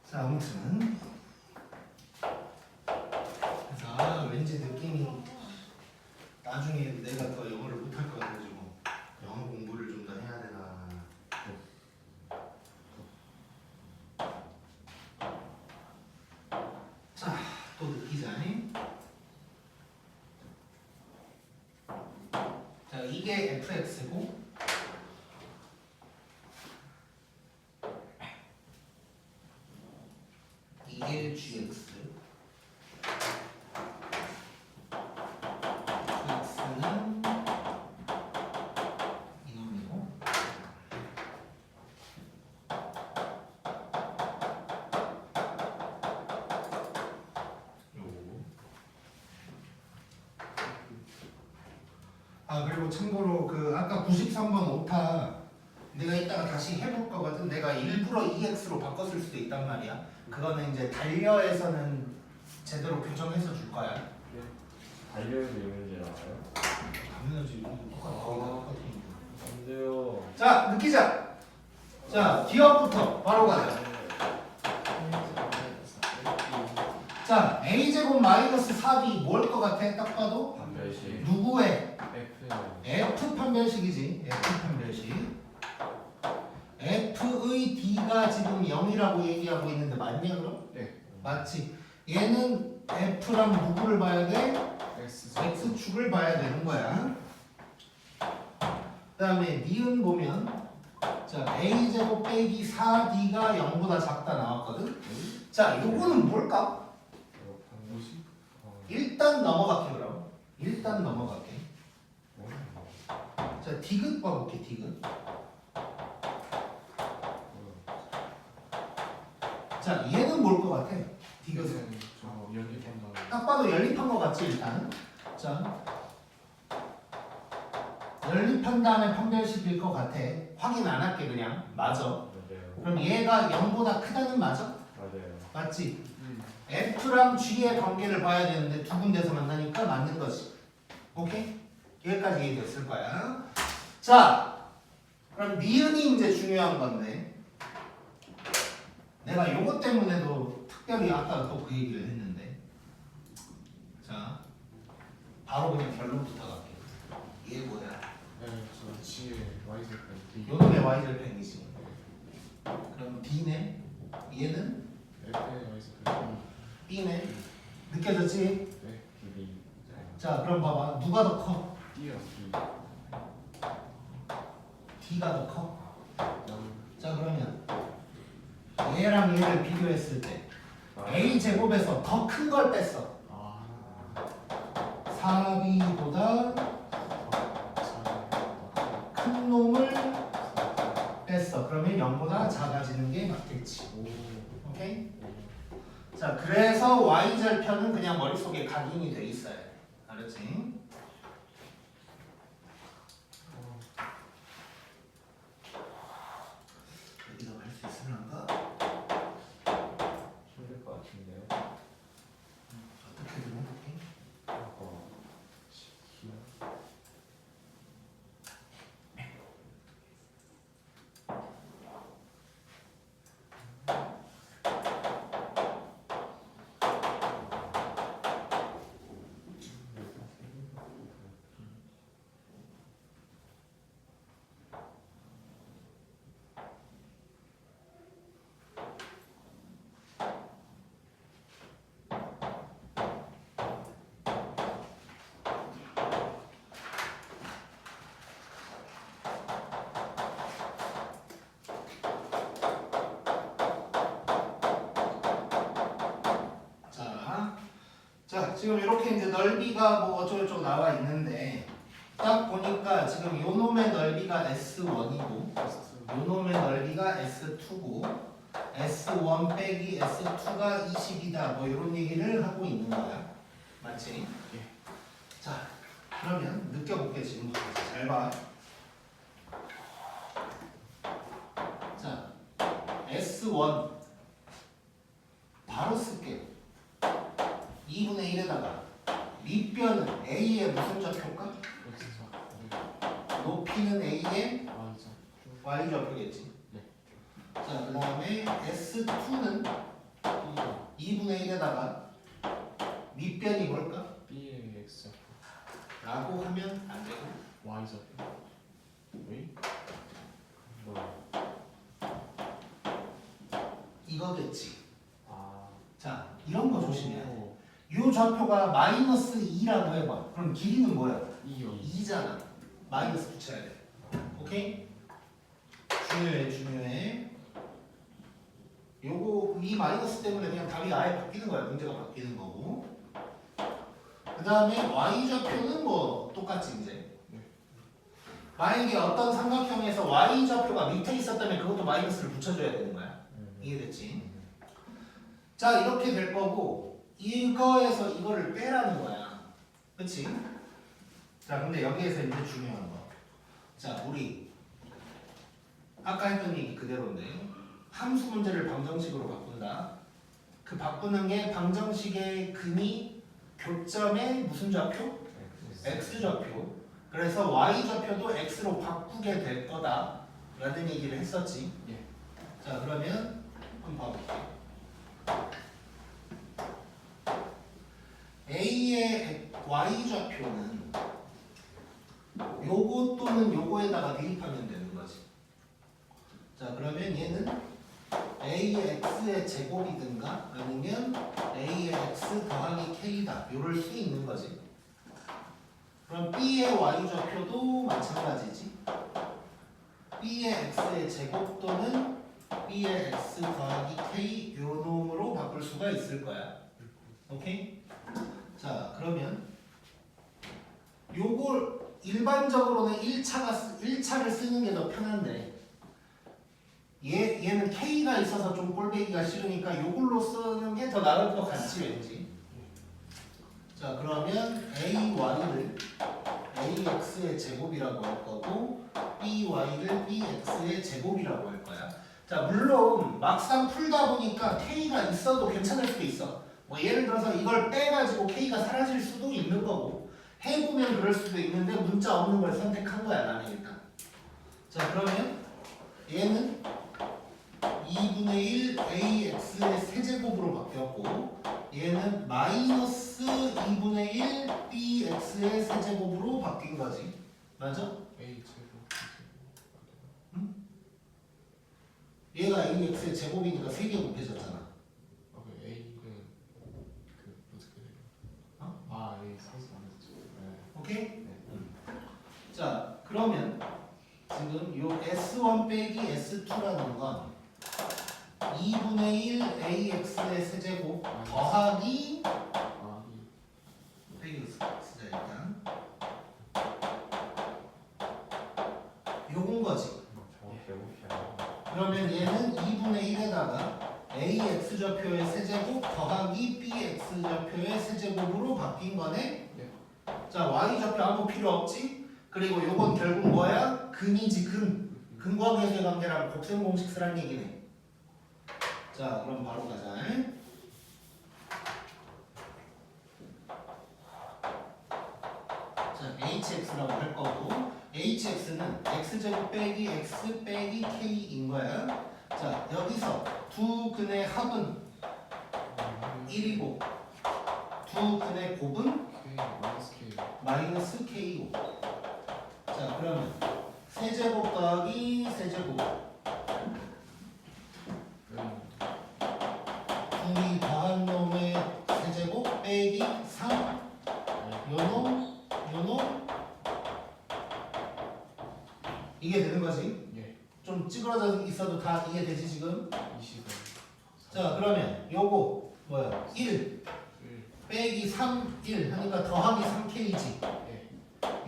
자 아무튼 그래서 왠지 느낌이 나중에 내가 더 영어를 못할 것 같아가지고 영어 공부를 좀 더 해야 되나. 자, 또 느끼자니? 자, 이게 fx고 이게 gx. x는 이놈이고 그리고 참고로 그 아까 93번 오타 내가 이따가 다시 해볼 거거든. 내가 일부러 EX로 바꿨을 수도 있단 말이야. 그거는 이제 달려에서는 제대로 교정해서 줄 거야. 달려에서 이 문제 나와요? 당연하지. 똑같아. 안 돼요. 자, 느끼자. 자, 기억부터 바로 가자. 자, a제곱 마이너스 4b 뭘 것 같아? 딱 봐도 반별식. 누구의? F. F 판별식이지. F 판별식. F의 D가 지금 0이라고 얘기하고 있는데 맞냐 그럼? 네. 맞지. 얘는 F랑 누구를 봐야 돼? X축을 봐야 되는 거야. 그 다음에 니은 보면 자 A제곱 빼기 4D가 0보다 작다 나왔거든. 자 요거는 뭘까? 뭐지? 일단 넘어갈게 그럼. 일단 넘어갈게. 자 디귿 봐볼게 디귿. 자 얘는 뭘 것 같아? 디귿은 저 연립한다. 딱 봐도 연립한 것 같지 일단. 자 연립한 다음에 판별식일 것 같아. 확인 안 할게 그냥. 맞아. 맞아요. 그럼 얘가 0보다 크다는 맞아? 맞아요. 맞지? F랑 G의 관계를 봐야 되는데 두 군데서 만나니까 맞는 거지. 오케이? 여기까지 이해됐을 거야. 자, 그럼 니은이 이제 중요한 건데 내가 요것 때문에도 특별히 아까 또 그 얘기를 했는데 자, 바로 그냥 결론부터 갈게. 얘 뭐야? 네, 저 지혜 Y제곱. 요놈의 Y절편이지. 그럼 D네. 얘는 F에서 B네. 느껴졌지? 네. 길이. 자 그럼 봐봐. 누가 더 커? D요. D가 더 커? 영. 자 그러면 얘랑 얘를 비교했을 때 아, A제곱에서 더 큰 걸 뺐어. 아. 4B보다 잘. 큰 놈을 뺐어. 그러면 0보다 작아지는 게 맞겠지. 오. 오케이? 자 그래서 Y절편은 그냥 머릿속에 각인이 돼 있어요. 알았지? 여기서 할 수 있으려나? 힘들 것 같은데요. 어떻게든 해볼게. 자, 지금 이렇게 이제 넓이가 뭐 어쩌고저쩌고 나와 있는데 딱 보니까 지금 요 놈의 넓이가 S1이고 요 놈의 넓이가 S2고 S1 빼기 S2가 20이다 뭐 이런 얘기를 하고 있는 거야. 맞지? 예. 자, 그러면 느껴볼게 지금부터. 잘 봐. 자, S1 바로 쓸게. 2분의 1에다가 밑변은 A의 무슨 좌표일까? 높이는 A의 Y좌표겠지. 네. 자, 그 다음에 S2는 2분의 1에다가 밑변이 뭘까? B의 X 라고 하면 안 되고 Y죠. 왜? 이거겠지. 아, 자, 이런 거 조심해야 돼. 요 좌표가 마이너스 2라고 해봐. 그럼 길이는 뭐야? 2잖아. 마이너스 붙여야 돼. 오케이? 중요해. 요거 이 마이너스 때문에 그냥 답이 아예 바뀌는 거야. 문제가 바뀌는 거고. 그 다음에 y좌표는 뭐 똑같지 이제. 만약에 어떤 삼각형에서 y좌표가 밑에 있었다면 그것도 마이너스를 붙여줘야 되는 거야. 이해됐지? 자, 이렇게 될 거고 이거에서 이거를 빼라는 거야. 그치? 자, 근데 여기에서 이제 중요한 거. 자, 우리 아까 했던 얘기 그대로인데 함수 문제를 방정식으로 바꾼다. 그 바꾸는 게 방정식의 근이 교점의 무슨 좌표? x좌표. 그래서 y좌표도 x로 바꾸게 될 거다 라는 얘기를 했었지. 예. 자, 그러면 한번 봐볼게요. A의 y좌표는 요거 또는 요거에다가 대입하면 되는 거지. 자, 그러면 얘는 A의 x의 제곱이든가 아니면 A의 x 더하기 k다. 요럴 수 있는 거지. 그럼 B의 y좌표도 마찬가지지. B의 x의 제곱 또는 B의 x 더하기 k 요 놈으로 바꿀 수가 있을 거야. 오케이? 자, 그러면 요걸 일반적으로는 1차를 쓰는 게 더 편한데 얘는 K가 있어서 좀 꼴배기가 싫으니까 요걸로 쓰는 게 더 나을 것 같지 왠지. 자, 그러면 AY를 AX의 제곱이라고 할 거고 BY를 BX의 제곱이라고 할 거야. 자, 물론 막상 풀다 보니까 K가 있어도 괜찮을 수도 있어. 뭐 예를 들어서 이걸 빼가지고 K가 사라질 수도 있는 거고 해보면 그럴 수도 있는데 문자 없는 걸 선택한 거야 나는 일단. 자, 그러면 얘는 2분의 1 AX의 세제곱으로 바뀌었고 얘는 마이너스 2분의 1 BX의 세제곱으로 바뀐 거지. 맞아? A 제곱. 얘 얘가 AX의 제곱이니까 3개 곱해졌잖아. 그 A는 그 어떻게 돼요? 어? 아 A 상수 안 했죠. 네. 오케이? 네. 자, 그러면 지금 요 S1 빼기 S2라는 건 2분의 1 AX의 세제곱 더하기 아 빼기 쓰자 일단 요건 거지. 정확히 해보시야. 그러면 얘는 2분의 1에다가 AX 좌표의 세제곱 더하기 BX 좌표의 세제곱으로 바뀐 거네. 네. 자, Y 좌표 아무 필요 없지? 그리고 요건 결국 뭐야? 근이지 근. 근과 계수의 관계랑 곱셈 공식 쓰란 얘기네. 자, 그럼 바로 가자. 자, hx라고 할 거고 hx는 x제곱 빼기 x 빼기 k인 거야. 자, 여기서 두 근의 합은 1이고 두 근의 곱은 K 마이너스 K. 마이너스 k고. 자, 그러면 세제곱 더하기 세제곱 둘이 더한 놈의 세제곱 빼기 3 요놈 요놈 이게 되는 거지. 예. 좀 찌그러져 있어도 다 이해되지 지금? 20은 자, 그러면 요거 뭐야? 1 1. 빼기 3 1 하니까 더하기 3k지. 예.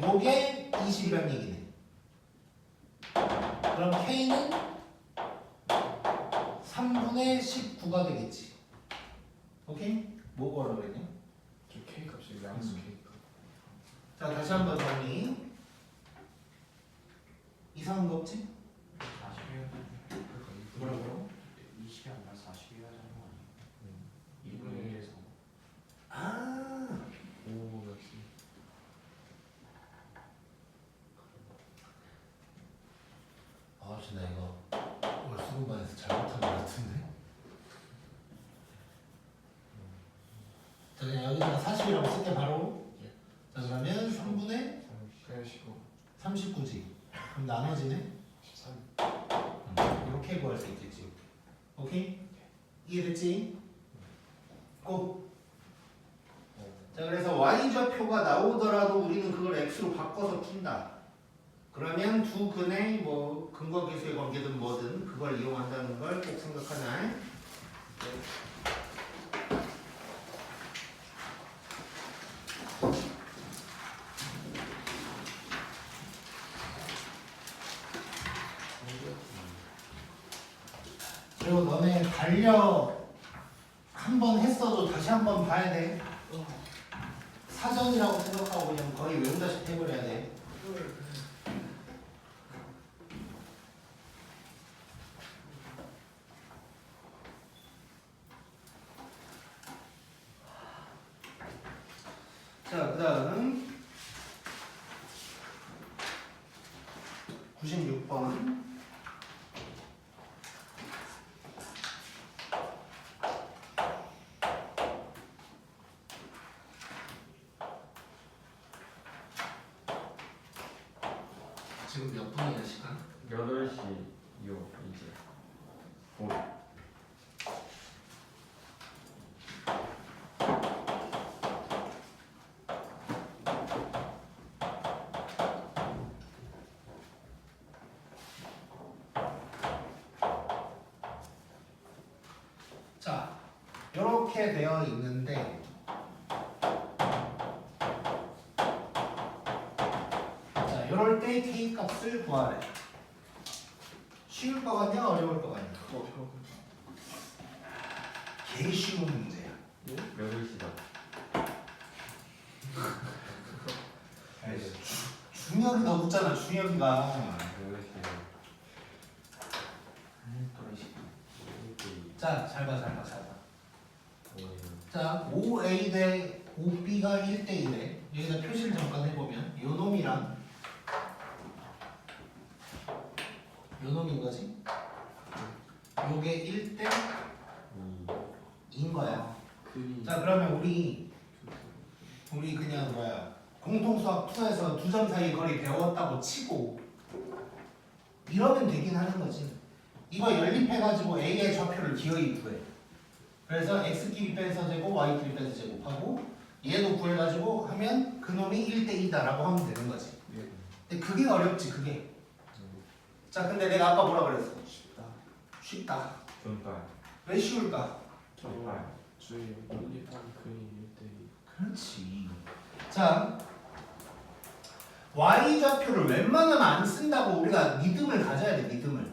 요게 20이란 얘기네. 그럼 k는 3분의 19가 되겠지. 오케이? 뭐 구하라고 그랬냐? 저 K 값이 양수 K 값. 자, 다시 한번 정리. 이상한 거 없지? 40이야. 뭐라고요? 20이 아니라 40이야 하는 거 아니야? 이분의 1에서 아, 오 역시. 아, 진짜 이거 월수공반에서 잘못한 것 같은데. 자, 그냥 여기다가 40이라고 쓸게 바로. 예. 자, 그러면 3분의 그냥 15. 39지. 그럼 나머지네. 13. 이렇게 구할 수 있겠지. 오케이? 이해됐지? 고. 자, 그래서 y좌표가 나오더라도 우리는 그걸 x로 바꿔서 푼다. 그러면 두 근의 뭐 근과 계수의 관계든 뭐든 그걸 이용한다는 걸 꼭 생각하자. 그리고 너네 달력 한 번 했어도 다시 한 번 봐야 돼. 사전이라고 생각하고 그냥 거의 외우다시피 해버려야 돼. 자, 그 다음 96번. 지금 몇 분이야 시간? 8시요 이제. 오. 자, 이렇게 되어 있는데 자, 이럴 때 k 값을 구하래. 쉬울 거 같냐 어려울 거 같냐? 개 쉬운 문제야. 몇 시다. 중혁이가 묻잖아. 중혁이가. 8시. 자, 잘 봐. 자, 5a 대 5b가 1대 1에 여기다 표시를 잠깐 해보면 요 놈이랑 요 놈인 거지. 요게 1대 2인 거야. 그림. 자, 그러면 우리 그냥 뭐야 공통수학 2에서 두 점 사이 거리 배웠다고 치고 이러면 되긴 하는 거지. 이거 연립해가지고 A의 좌표를 기어이 구해. 그래서 X끼리 뺀서 제곱, Y끼리 뺀서 제곱하고 얘도 구해가지고 하면 그놈이 1대2다라고 하면 되는 거지. 예. 근데 그게 어렵지 그게. 자 근데 내가 아까 뭐라 그랬어? 쉽다. 쉽다. 존발. 왜 쉬울까? 저 주의 연립한 그림 1대2. 그렇지. 자 Y좌표를 웬만하면 안 쓴다고 우리가 믿음을 가져야 돼. 믿음을.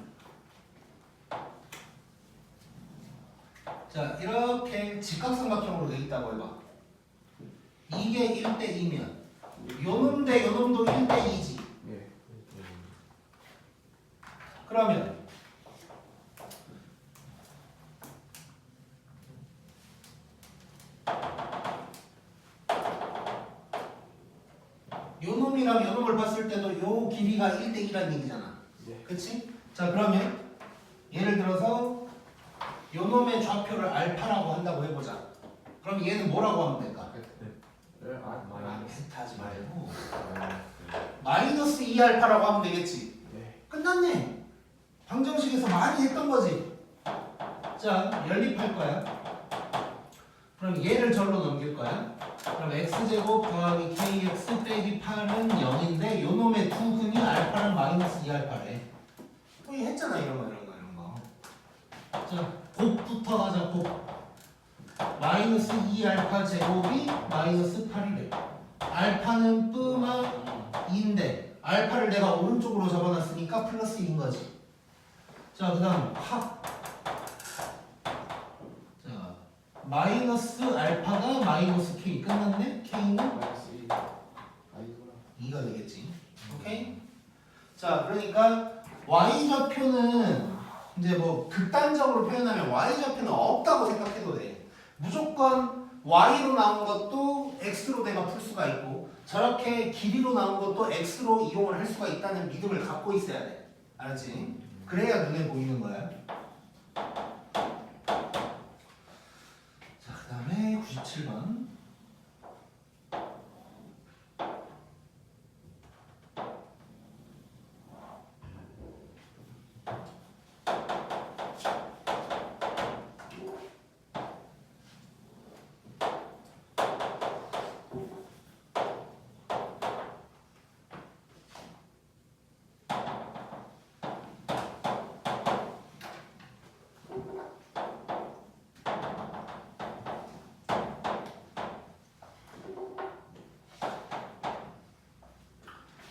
자 이렇게 직각삼각형으로 돼 있다고 해봐. 이게 1대2면 요놈 대 요놈도 1대2지. 예. 그러면 요놈이랑 요놈을 봤을 때도 요 길이가 1대2라는 얘기잖아. 예. 그치? 자 그러면 예를 들어서 요놈의 좌표를 알파라고 한다고 해보자. 그럼 얘는 뭐라고 하면 될까? 비슷하지 말고 마이너스 2알파라고 하면 되겠지. 네. 끝났네. 방정식에서 많이 했던 거지. 자 연립할 거야. 그럼 얘를 절로 넘길 거야. 그럼 x제곱 더하기 kx 빼기 8은 0인데 요놈의 두 근이 알파랑 마이너스 2알파래. 거의 했잖아 이런 거. 자 곱부터 하자. 곱. 마이너스 2알파 제곱이 마이너스 8이래. 알파는 뿌마 2인데 알파를 내가 오른쪽으로 적어놨으니까 플러스 2인 거지. 자 그 다음 합. 자 마이너스 알파가 마이너스 k. 끝났네. k는 마이너스 2. 아니구나. 2가 되겠지. 오케이? 자 그러니까 y좌표는 이제 뭐 극단적으로 표현하면 y좌표는 없다고 생각해도 돼. 무조건 y로 나온 것도 x로 내가 풀 수가 있고 저렇게 길이로 나온 것도 x로 이용을 할 수가 있다는 믿음을 갖고 있어야 돼. 알았지? 그래야 눈에 보이는 거야. 자, 그 다음에 97번.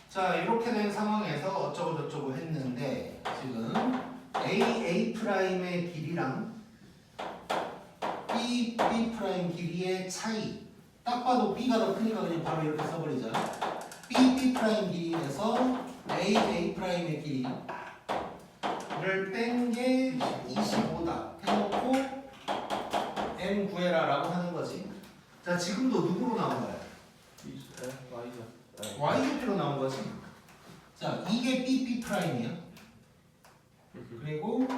자 이렇게 된 상황에서 어쩌고 저쩌고 했는데 지금 A 프라임의 길이랑 B 프라임 길이의 차이 딱 봐도 B가 더 크니까 그냥 바로 이렇게 써버리자. B 프라임 길이에서 A 프라임의 길이를 뺀 게 25다 해놓고 M 구해라 라고 하는 거지. 자 지금도 누구로 나온 거야? Y자. Y좌표로 나온 거지. 자, 이게 B 프라임이야. 그리고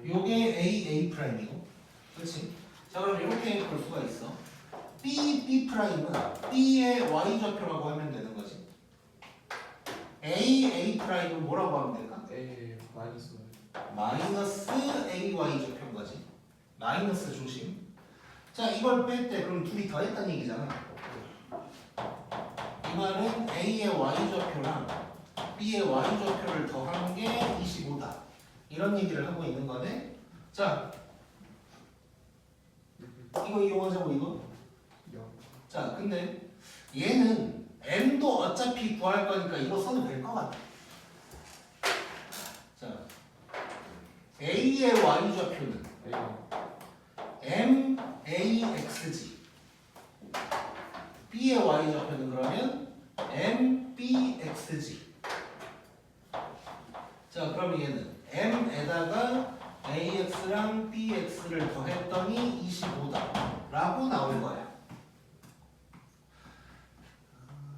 요게 A 프라임이고. 그렇지? 자, 그럼 이렇게 볼 수가 있어. B 프라임은 B의 Y좌표라고 하면 되는 거지. A 프라임은 뭐라고 하면 될까? A 마이너스. 마이너스 AY 좌표인 거지. 마이너스 중심. 자, 이걸 뺄 때 그럼 둘이 더했다는 얘기잖아. 이 말은 A의 Y좌표랑 B의 Y좌표를 더한 게 25다. 이런 얘기를 하고 있는 거네. 자, 이거 이용하자고 이거. 자, 근데 얘는 M도 어차피 구할 거니까 이거 써도 될 것 같아. 자, A의 Y좌표는 MAXG. B의 Y좌표는 그러면 MBXG. 자, 그럼 얘는 M에다가 AX랑 BX를 더했더니 25다 라고 나올 거야.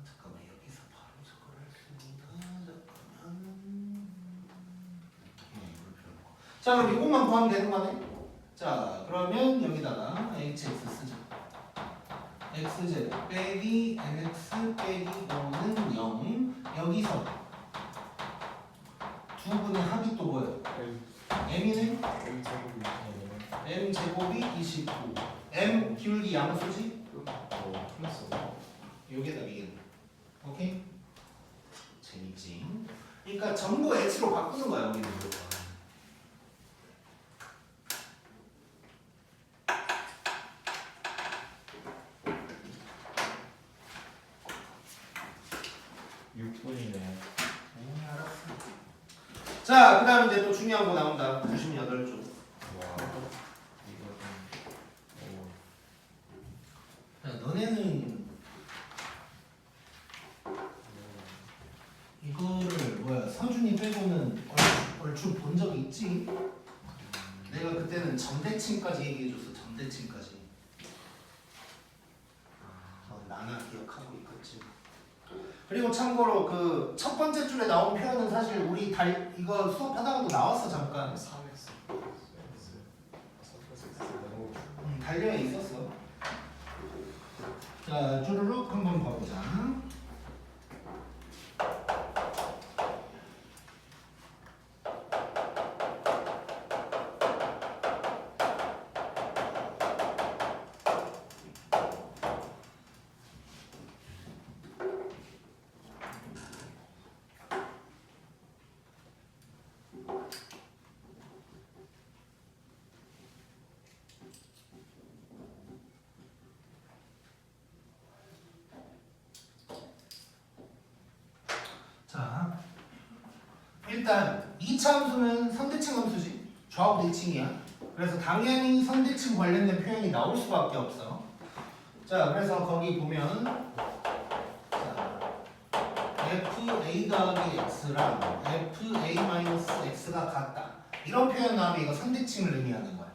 잠깐만 여기서 바로 저거를 씁니다. 잠깐만. 자, 그럼 이것만 구하면 되는 거네. 자, 그러면 여기다가 HX 쓰자. x제곱 빼기 mx 빼기 5는 0. 여기서 두 분의 합이 또 뭐예요? M m이네? M 제곱이 m 제곱이 29. m 기울기 양수지? 플러스 요게 답이겠네. 오케이? 재밌지? 그러니까 전부 x로 바꾸는 거야 여기는 무조건. 육분이네 알았어. 자, 그 다음 이제 또 중요한 거 나온다. 98쪽. 와 이거 좀 야, 너네는 이거를 뭐야 서준이 빼고는 얼추 본 적이 있지? 내가 그때는 점대칭까지 얘기해줬어. 점대칭까지. 나나 기억하고 있겠지. 그리고 참고로 그 첫 번째 줄에 나온 표현은 사실 우리 이거 수업하다가도 나왔어 잠깐. 3x x 3x 네모 달려에 있었어. 자, 쭈루룩 한번 봐보자. 자, 일단 2차 함수는 선대칭 함수지. 좌우 대칭이야. 그래서 당연히 선대칭 관련된 표현이 나올 수밖에 없어. 자, 그래서 거기 보면 자, fa 더하기 x랑 fa-x가 같다. 이런 표현 나오면 이거 선대칭을 의미하는 거야.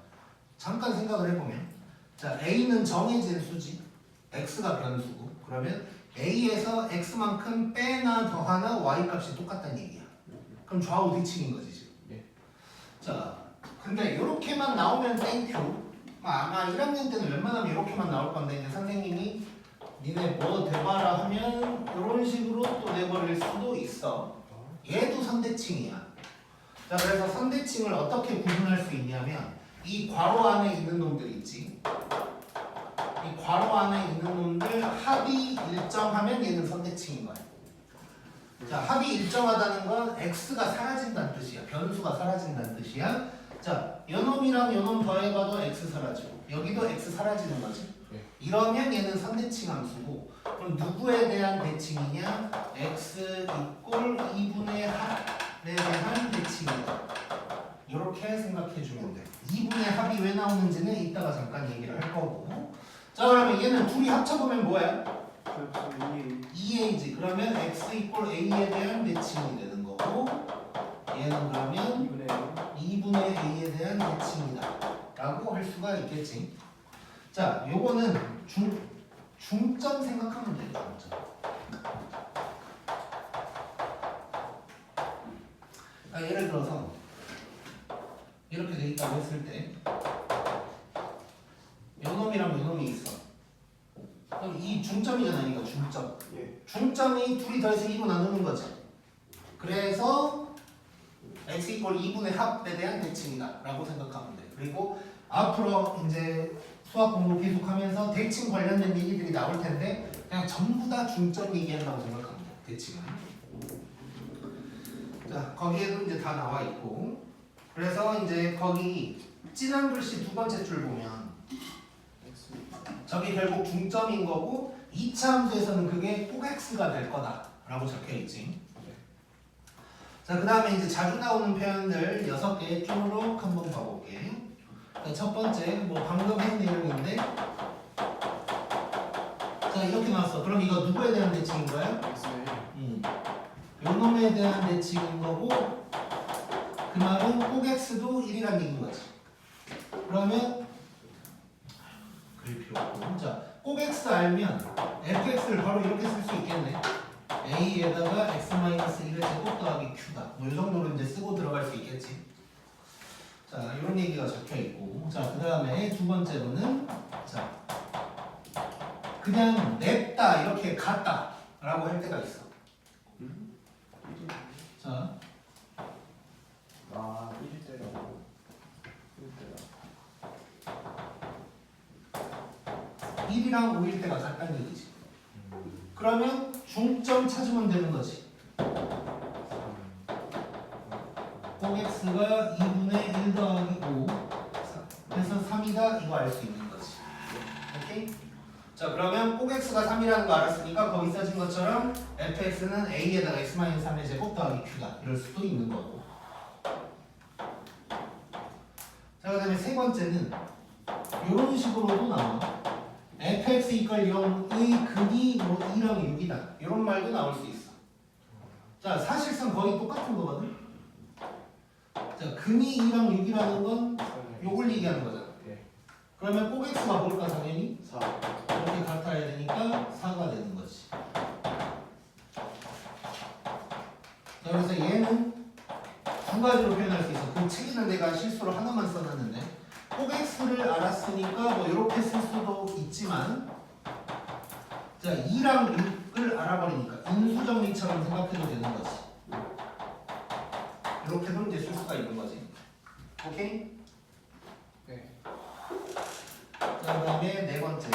잠깐 생각을 해보면 자, a는 정해진 수지. x가 변수고 그러면 a에서 x만큼 빼나 더하나 y 값이 똑같다는 얘기야. 그럼 좌우 대칭인 거지 지금. 예. 자, 근데 이렇게만 나오면 땡큐. 아마 1학년 때는 웬만하면 이렇게만 나올 건데 이제 선생님이 니네 뭐 대봐라 하면 이런 식으로 또 내버릴 수도 있어. 얘도 선대칭이야. 자, 그래서 선대칭을 어떻게 구분할 수 있냐면 이 괄호 안에 있는 놈들 있지. 이 괄호 안에 있는 놈들 합이 일정하면 얘는 선대칭인 거야. 자, 합이 일정하다는 건 x가 사라진다는 뜻이야. 변수가 사라진다는 뜻이야. 자, 요놈이랑 요놈 더해봐도 x 사라지고 여기도 x 사라지는 거지. 네. 이러면 얘는 선대칭 함수고 그럼 누구에 대한 대칭이냐? x 이꼴 2분의 합에 대한 대칭이다. 이렇게 생각해주면 돼. 2분의 합이 왜 나오는지는 이따가 잠깐 얘기를 할 거고. 자, 그러면 얘는 둘이 합쳐보면 뭐야? 2a지. 그러면 x 이꼴 a에 대한 대칭이 되는 거고 얘는 그러면 2분의 a에 대한 대칭이다 라고 할 수가 있겠지. 자, 요거는 중점 생각하면 돼. 중점. 예를 들어서 이렇게 돼 있다고 했을 때 요놈이랑 요놈이 있어. 그럼 이 중점이잖아. 이거 중점. 중점이 둘이 더해서 2로 나누는 거지. 그래서 x 이꼴 2분의 합에 대한 대칭이다 라고 생각하면 돼. 그리고 앞으로 이제 수학 공부 계속하면서 대칭 관련된 얘기들이 나올 텐데 그냥 전부 다 중점 얘기한다고 생각하면 돼. 대칭은. 자, 거기에도 이제 다 나와 있고 그래서 이제 거기 진한 글씨 두 번째 줄 보면 저게 결국 중점인 거고 2차 함수에서는 그게 꼭 x가 될 거다 라고 적혀있지. 자, 그 다음에 이제 자주 나오는 표현들 6개 쭈루룩 한번 봐볼게. 첫 번째 뭐 방금 한 내용인데 자, 이렇게 나왔어. 그럼 이거 누구에 대한 대칭인 거야? 요놈에 대한 대칭인 거고 그 말은 꼭 x도 1이란 얘기인 거지. 그러면 그릴 필요 없고 자, 꼭 x 알면 fx를 바로 이렇게 쓸 수 있겠네. a에다가 x-1을 제곱 더하기 q다. 뭐 이 정도로 이제 쓰고 들어갈 수 있겠지. 자, 이런 얘기가 적혀 있고 자, 그 다음에 두 번째로는 자, 그냥 냅다 이렇게 갔다 라고 할 때가 있어. 자, 1이랑 5일 때가 같다는 얘기지. 그러면 중점 찾으면 되는 거지. 꼭 x가 2분의 1 더하기 5 그래서 3이다 이거 알 수 있는 거지. 오케이? 자 그러면 꼭 x가 3이라는 거 알았으니까 거기 써진 것처럼 fx는 a에다가 x-3의 제곱 더하기 q다 이럴 수도 있는 거고. 자 그 다음에 세 번째는 이런 식으로도 나와. fx 이퀄 0의 근이 뭐 2랑 6이다 이런 말도 나올 수 있어. 자 사실상 거의 똑같은 거거든. 자 근이 2랑 6이라는 건 요걸 얘기하는 거잖아. 예. 그러면 꼭 x가 뭘까 당연히 4. 이렇게 같아야 되니까 4가 되는 거지. 자 그래서 얘는 두 가지로 표현할 수 있어. 그 책에는 내가 실수로 하나만 써놨는데 꼭 x를 알았으니까 뭐 이렇게 쓸 수도 있지만 자 2랑 6을 알아버리니까 인수정리처럼 생각해도 되는 거지. 이렇게도 이제 쓸 수가 있는 거지. 오케이? 네. 자 그다음에 네 번째.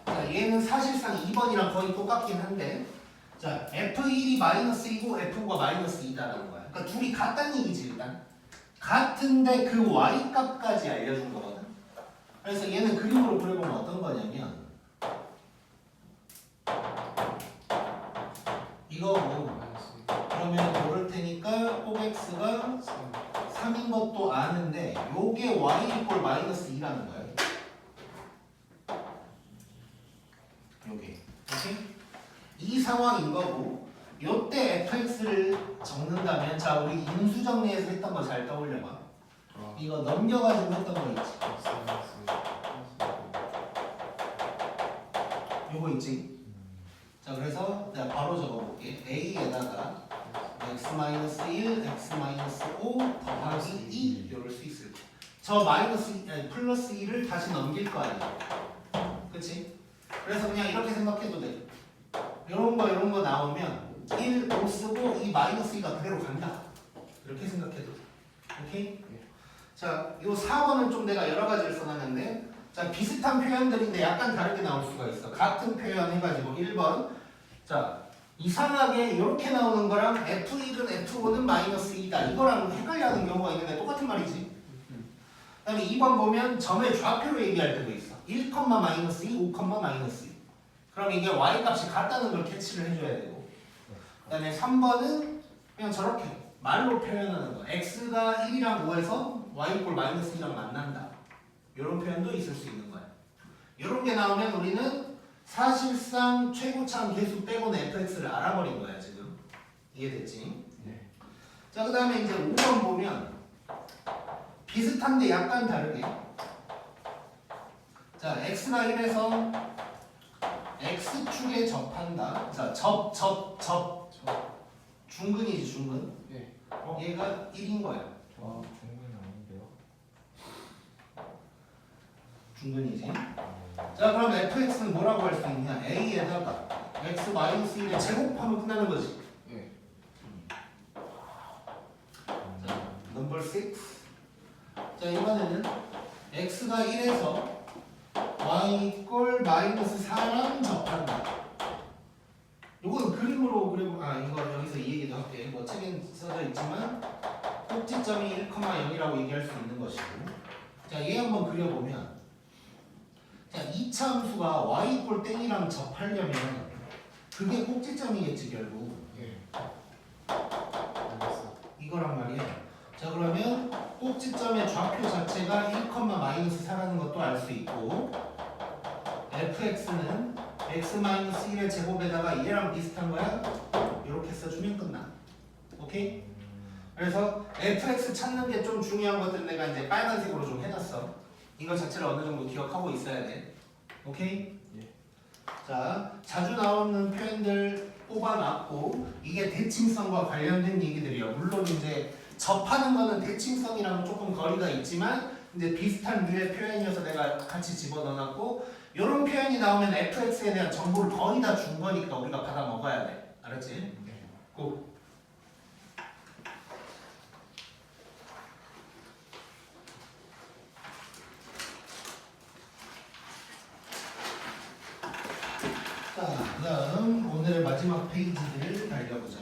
자 얘는 사실상 2번이랑 거의 똑같긴 한데 자 f1이 -2고 f5가 -2다라는 거야. 그러니까 둘이 같다는 얘기지 일단. 같은데 그 y 값까지 알려준 거거든. 그래서 얘는 그림으로 그려보면 어떤 거냐면 이거고 그러면 고를 테니까 꼭 x가 3인 것도 아는데 요게 y 이꼴 -2라는 거야. 요게. 오케이? 이 상황인 거고 요때 fx를 적는다면 자 우리 인수정리에서 했던 거 잘 떠올려봐. 이거 넘겨가지고 했던 거 있지. 요거 있지. 자 그래서 내가 바로 적어볼게. a에다가 x-1, x-5 더하기 2 이럴 수 있을 거야. 저 플러스 2를 다시 넘길 거 아니야. 그치? 그래서 그냥 이렇게 생각해도 돼. 이런 거 나오면 1, 5 쓰고 이 -2가 그대로 간다. 이렇게 생각해도 돼. 오케이? 자, 이 4번은 좀 내가 여러 가지를 써놨는데 자 비슷한 표현들인데 약간 다르게 나올 수가 있어. 같은 표현 해가지고 1번 자 이상하게 이렇게 나오는 거랑 F1은 F5는 -2다 이거랑 헷갈려하는 경우가 있는데 똑같은 말이지. 그 다음에 2번 보면 점의 좌표로 얘기할 때도 있어. 1, -2, 5, -2 그럼 이게 y값이 같다는 걸 캐치를 해줘야 되고 그 다음에 3번은 그냥 저렇게 말로 표현하는 거. x가 1이랑 5에서 y 이꼴 -2랑 만난다 이런 표현도 있을 수 있는 거야. 이런 게 나오면 우리는 사실상 최고차함 계수 빼고는 fx를 알아버린 거야 지금. 이해됐지? 네. 자 그 다음에 이제 5번 보면 비슷한데 약간 다르게 자 x가 1에서 x축에 접한다. 자 접 중근이지 중근. 예. 얘가 1인 거야. 저 중근 아닌데요? 중근이지. 자 그럼 fx는 뭐라고 할 수 있냐? a에다가 x-1에 제곱하면 끝나는 거지. 예. 자 넘버 6. 자 이번에는 x가 1에서 y 이꼴 -4랑 접한다. 요거는 그림으로 그리고 이거 여기서 이 얘기도 할게. 뭐 책엔 써져 있지만 꼭지점이 1,0이라고 얘기할 수 있는 것이고. 자 얘 한번 그려보면 자 이차 함수가 y 이꼴 땡이랑 접하려면 그게 꼭지점이겠지 결국. 예. 알겠어. 이거란 말이야. 자 그러면 꼭지점의 좌표 자체가 1,-4라는 것도 알 수 있고 fx는 x-1의 제곱에다가 얘랑 비슷한 거야. 이렇게 써주면 끝나. 오케이? 그래서 fx 찾는 게 좀 중요한 것들 내가 이제 빨간색으로 좀 해놨어. 이거 자체를 어느 정도 기억하고 있어야 돼. 오케이? 예. 자 자주 나오는 표현들 뽑아놨고 이게 대칭성과 관련된 얘기들이요. 물론 이제 접하는 거는 대칭성이랑 조금 거리가 있지만 이제 비슷한 류의 표현이어서 내가 같이 집어넣어놨고 이런 표현이 나오면 fx에 대한 정보를 거의 다 준 거니까 우리가 받아 먹어야 돼. 알았지? 고. 자, 그다음 오늘의 마지막 페이지들을 달려보자.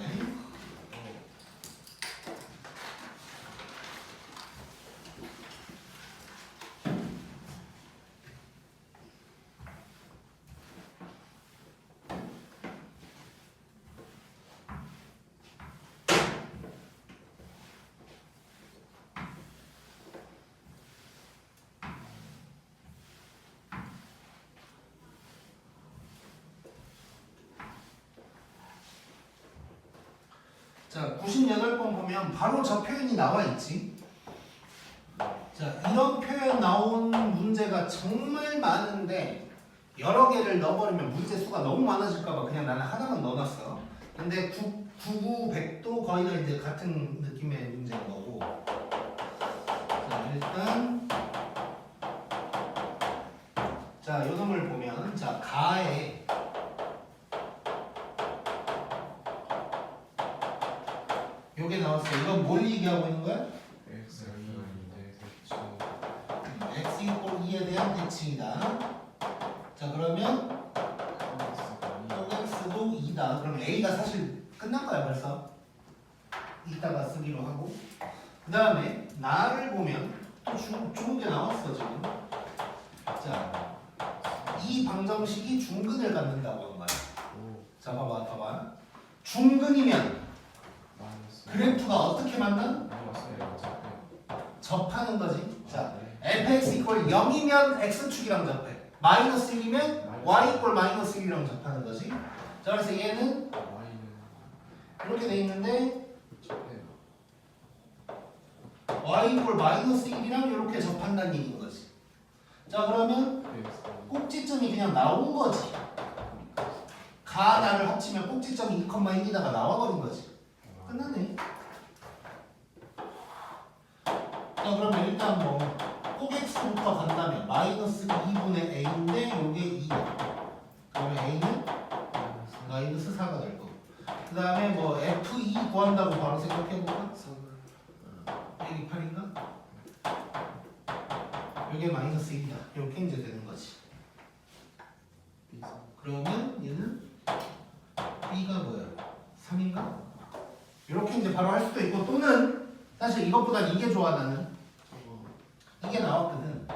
자, 98번 보면 바로 저 표현이 나와 있지. 자, 이런 표현 나온 문제가 정말 많은데 여러 개를 넣어버리면 문제 수가 너무 많아질까봐 그냥 나는 하나만 넣어놨어. 근데 99, 100도 거의 다 이제 같은 느낌의 문제인 거고. 자, 일단 자, 요 놈을 보면 자, 가에 요게 나왔어. 이건 뭘 얘기하고 있는 거야? X 아닌데 대충 x 이꼴 2에 대한 대칭이다. 자, 그러면 x도 2다. 그럼 a가 사실 끝난 거야 벌써. 이따가 쓰기로 하고. 그 다음에 나를 보면 또 좋은 게 나왔어 지금. 자, 이 방정식이 중근을 갖는다고 한 거야. 자, 봐봐. 중근이면 그래프가 어떻게 만나? 접하는 거지. 자, fx 이꼴 0이면 x축이랑 접해. 마이너스 1이면 y 이꼴 마이너스 1이랑 접하는 거지. 자, 그래서 얘는 이렇게 돼 있는데 y 이꼴 마이너스 1이랑 이렇게 접한다는 얘기인 거지. 자, 그러면 꼭지점이 그냥 나온 거지. 가, 나를 합치면 꼭지점이 2,1이다가 나와버린 거지. 끝났네. 자, 그러면 일단 뭐 꼭 x부터 간다면 마이너스 2분의 a인데 요게 2야. 그러면 a는 마이너스 4가 될 거고. 그 다음에 뭐 f2 구한다고 바로 생각해볼까? 128인가? 요게 마이너스 1이다. 이렇게 이제 되는 거지. 그러면 얘는 b가 뭐야? 3인가? 이렇게 이제 바로 할 수도 있고, 또는 사실 이것보단 이게 좋아. 나는 이게 나왔거든.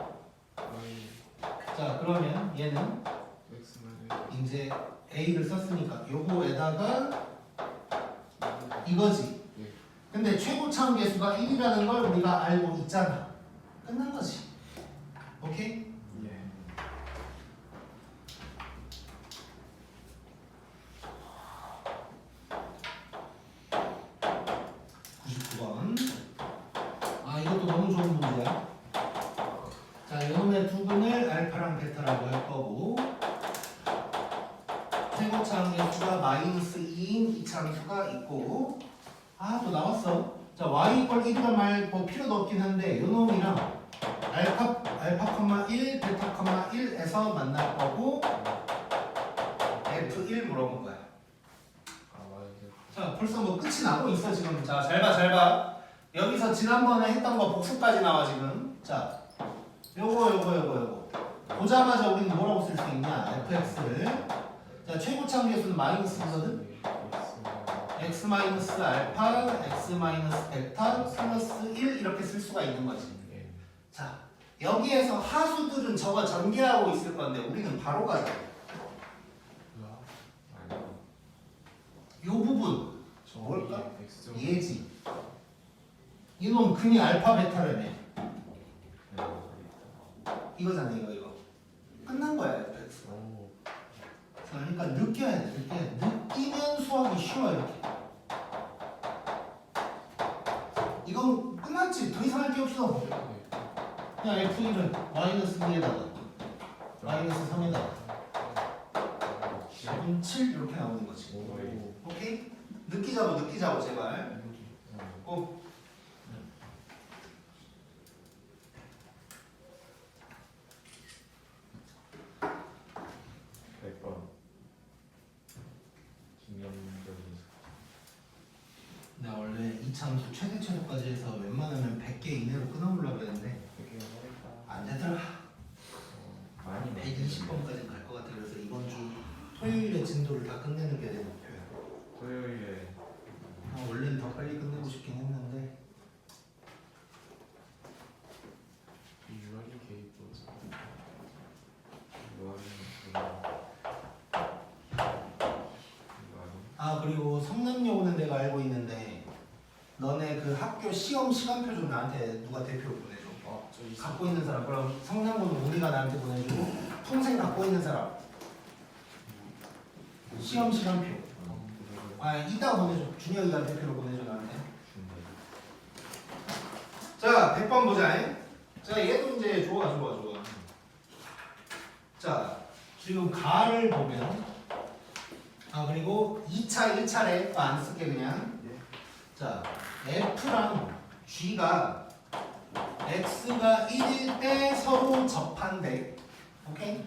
자, 그러면 얘는 이제 a를 썼으니까 요거에다가 이거지. 근데 최고차원 계수가 1이라는 걸 우리가 알고 있잖아. 끝난 거지. 오케이? 이것도 너무 좋은 문제야. 자, 이놈의 두 분을 알파랑 베타라고 할 거고, 최고차항 계수가 마이너스 2인 이차함수가 있고, 또 나왔어. 자, y 이퀄 1이란 말 뭐 필요도 없긴 한데, 요놈이랑 알파, 1, 베타, 1에서 만날 거고, f1 물어본 거야. 자, 벌써 뭐 끝이 나고 있어 지금. 자, 잘 봐. 여기서 지난번에 했던 거 복습까지 나와 지금. 자, 요거 보자마자 우리는 뭐라고 쓸 수 있냐? fx를. 자, 최고차항 계수는 마이너스거든. x 마이너스 알파, x 마이너스 베타 플러스 1 이렇게 쓸 수가 있는 거지. 자, 여기에서 하수들은 저거 전개하고 있을 건데 우리는 바로 가자. 요 부분 뭘까? 얘지. 이놈 그냥 알파 베타라며. 이거잖아. 이거 끝난 거야 fx. 그러니까 느껴야 돼. 느끼면 수학이 쉬워. 이렇게 이건 끝났지. 더 이상 할 게 없어. 그냥 f1은 마이너스 2에다가 마이너스 3에다가 7 이렇게 나오는 거지. 오케이? 느끼자고 제발. 꼭. 100번 나 원래 이차함수 최대까지 해서 웬만하면 100개 이내로 끊어보려고 했는데 안 되더라. 많이 120번까지 갈 것 같아. 그래서 이번 주 토요일에 요 성남역 오는 데가 알고 있는데 너네 그 학교 시험 시간표 좀 나한테 누가 대표로 보내줘. 저 있어. 갖고 있는 사람. 그럼 성남고는 우리가 나한테 보내주고 평생 갖고 있는 사람 시험 시간표. 이따가 보내줘. 준혁이가 대표로 보내줘 나한테. 자 100번 보자. 자 얘도 이제 좋아. 자 지금 가를 보면 그리고 2차 1차례 안 쓸게 그냥. 자 F랑 G가 X가 1일 때 서로 접한대. 오케이?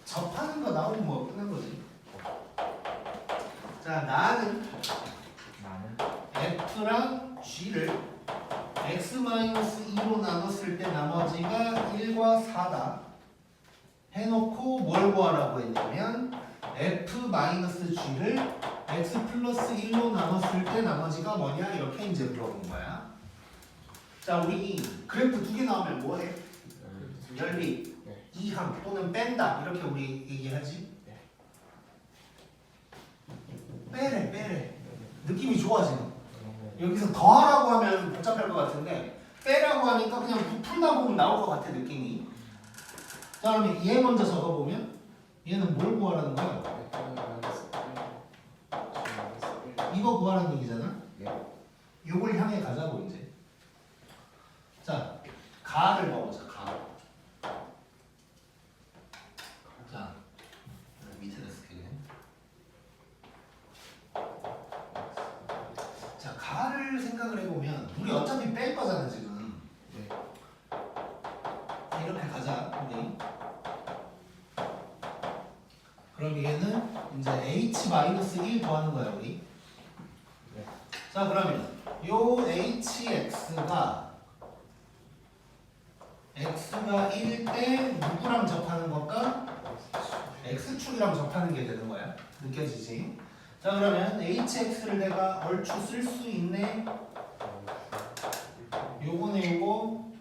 접하는 거 나오면 뭐 끝난 거지. 자 나는 F랑 G를 X-2로 나눴을 때 나머지가 1과 4다 해놓고 뭘 구하라고 했냐면 F-G를 X 플러스 1로 나눴을 때 나머지가 뭐냐 이렇게 이제 물어본 거야. 자 우리 그래프 두 개 나오면 뭐해? 열리, 이항 또는 뺀다 이렇게 우리 얘기하지. 빼래. 느낌이 좋아지는. 여기서 더하라고 하면 복잡할 것 같은데 빼라고 하니까 그냥 풀다 보면 나올 것 같아 느낌이. 자 그러면 얘 먼저 적어보면 얘는 뭘 구하라는 거야? 이거 구하라는 얘기잖아. 요걸 향해 가자고 이제. 자 가를 봐보자. 가. 자 밑에다 쓸게 그냥. 자 가를 생각을 해보면 우리 어차피 뺄 거잖아 지금. 이렇게 가자 우리. 그럼 얘는 이제 h-1 더하는 거야 우리. 자 그러면 요 hx가 x가 1일 때 누구랑 접하는 것과 x축이랑 접하는 게 되는 거야. 느껴지지? 자 그러면 hx를 내가 얼추 쓸 수 있네. 요거네 요거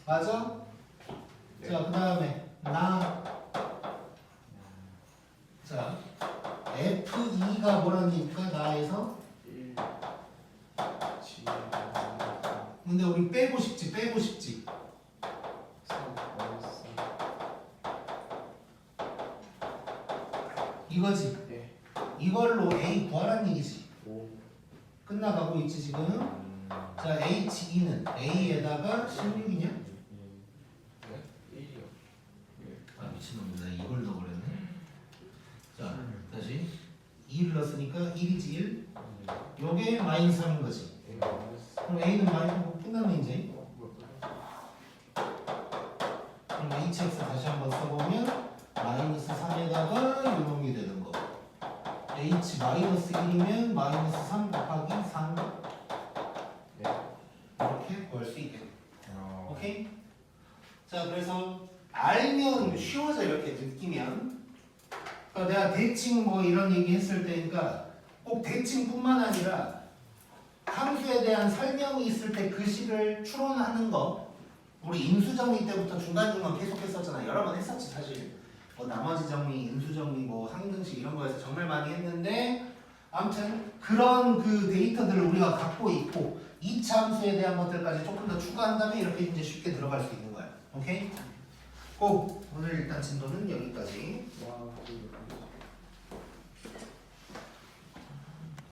맞아? 자 그 다음에 자 F2가 뭐라니까 나에서 근데 우리 빼고 싶지 이거지. 이걸로 A 구하란 얘기지. 끝나가고 있지 지금. 자 H2는 A에다가 16이냐? 미친놈이다. 이걸 넣어버렸네. 자 다시 2를 넣었으니까 1이지 1. 요게 마이너스 3인 거지. 그럼 A는 마이너스 끝나면 이제 그럼 HX 다시 한번 써보면 마이너스 3에다가 요놈이 되는 거. H 마이너스 1이면 마이너스 3 곱하기 3 이렇게 구할 수 있겠네. 오케이? 자 그래서 알면 쉬워져 이렇게 느끼면. 그러니까 내가 대칭 뭐 이런 얘기 했을 때니까 꼭 대칭뿐만 아니라 함수에 대한 설명이 있을 때 그 식을 추론하는 거 우리 인수정리 때부터 중간중간 계속 했었잖아. 여러 번 했었지 사실. 뭐 나머지 정리, 인수정리, 뭐 항등식 이런 거에서 정말 많이 했는데 아무튼 그런 그 데이터들을 우리가 갖고 있고 2차 함수에 대한 것들까지 조금 더 추가한 다음에 이렇게 이제 쉽게 들어갈 수 있는 거야. 오케이? 꼭 오늘 일단 진도는 여기까지.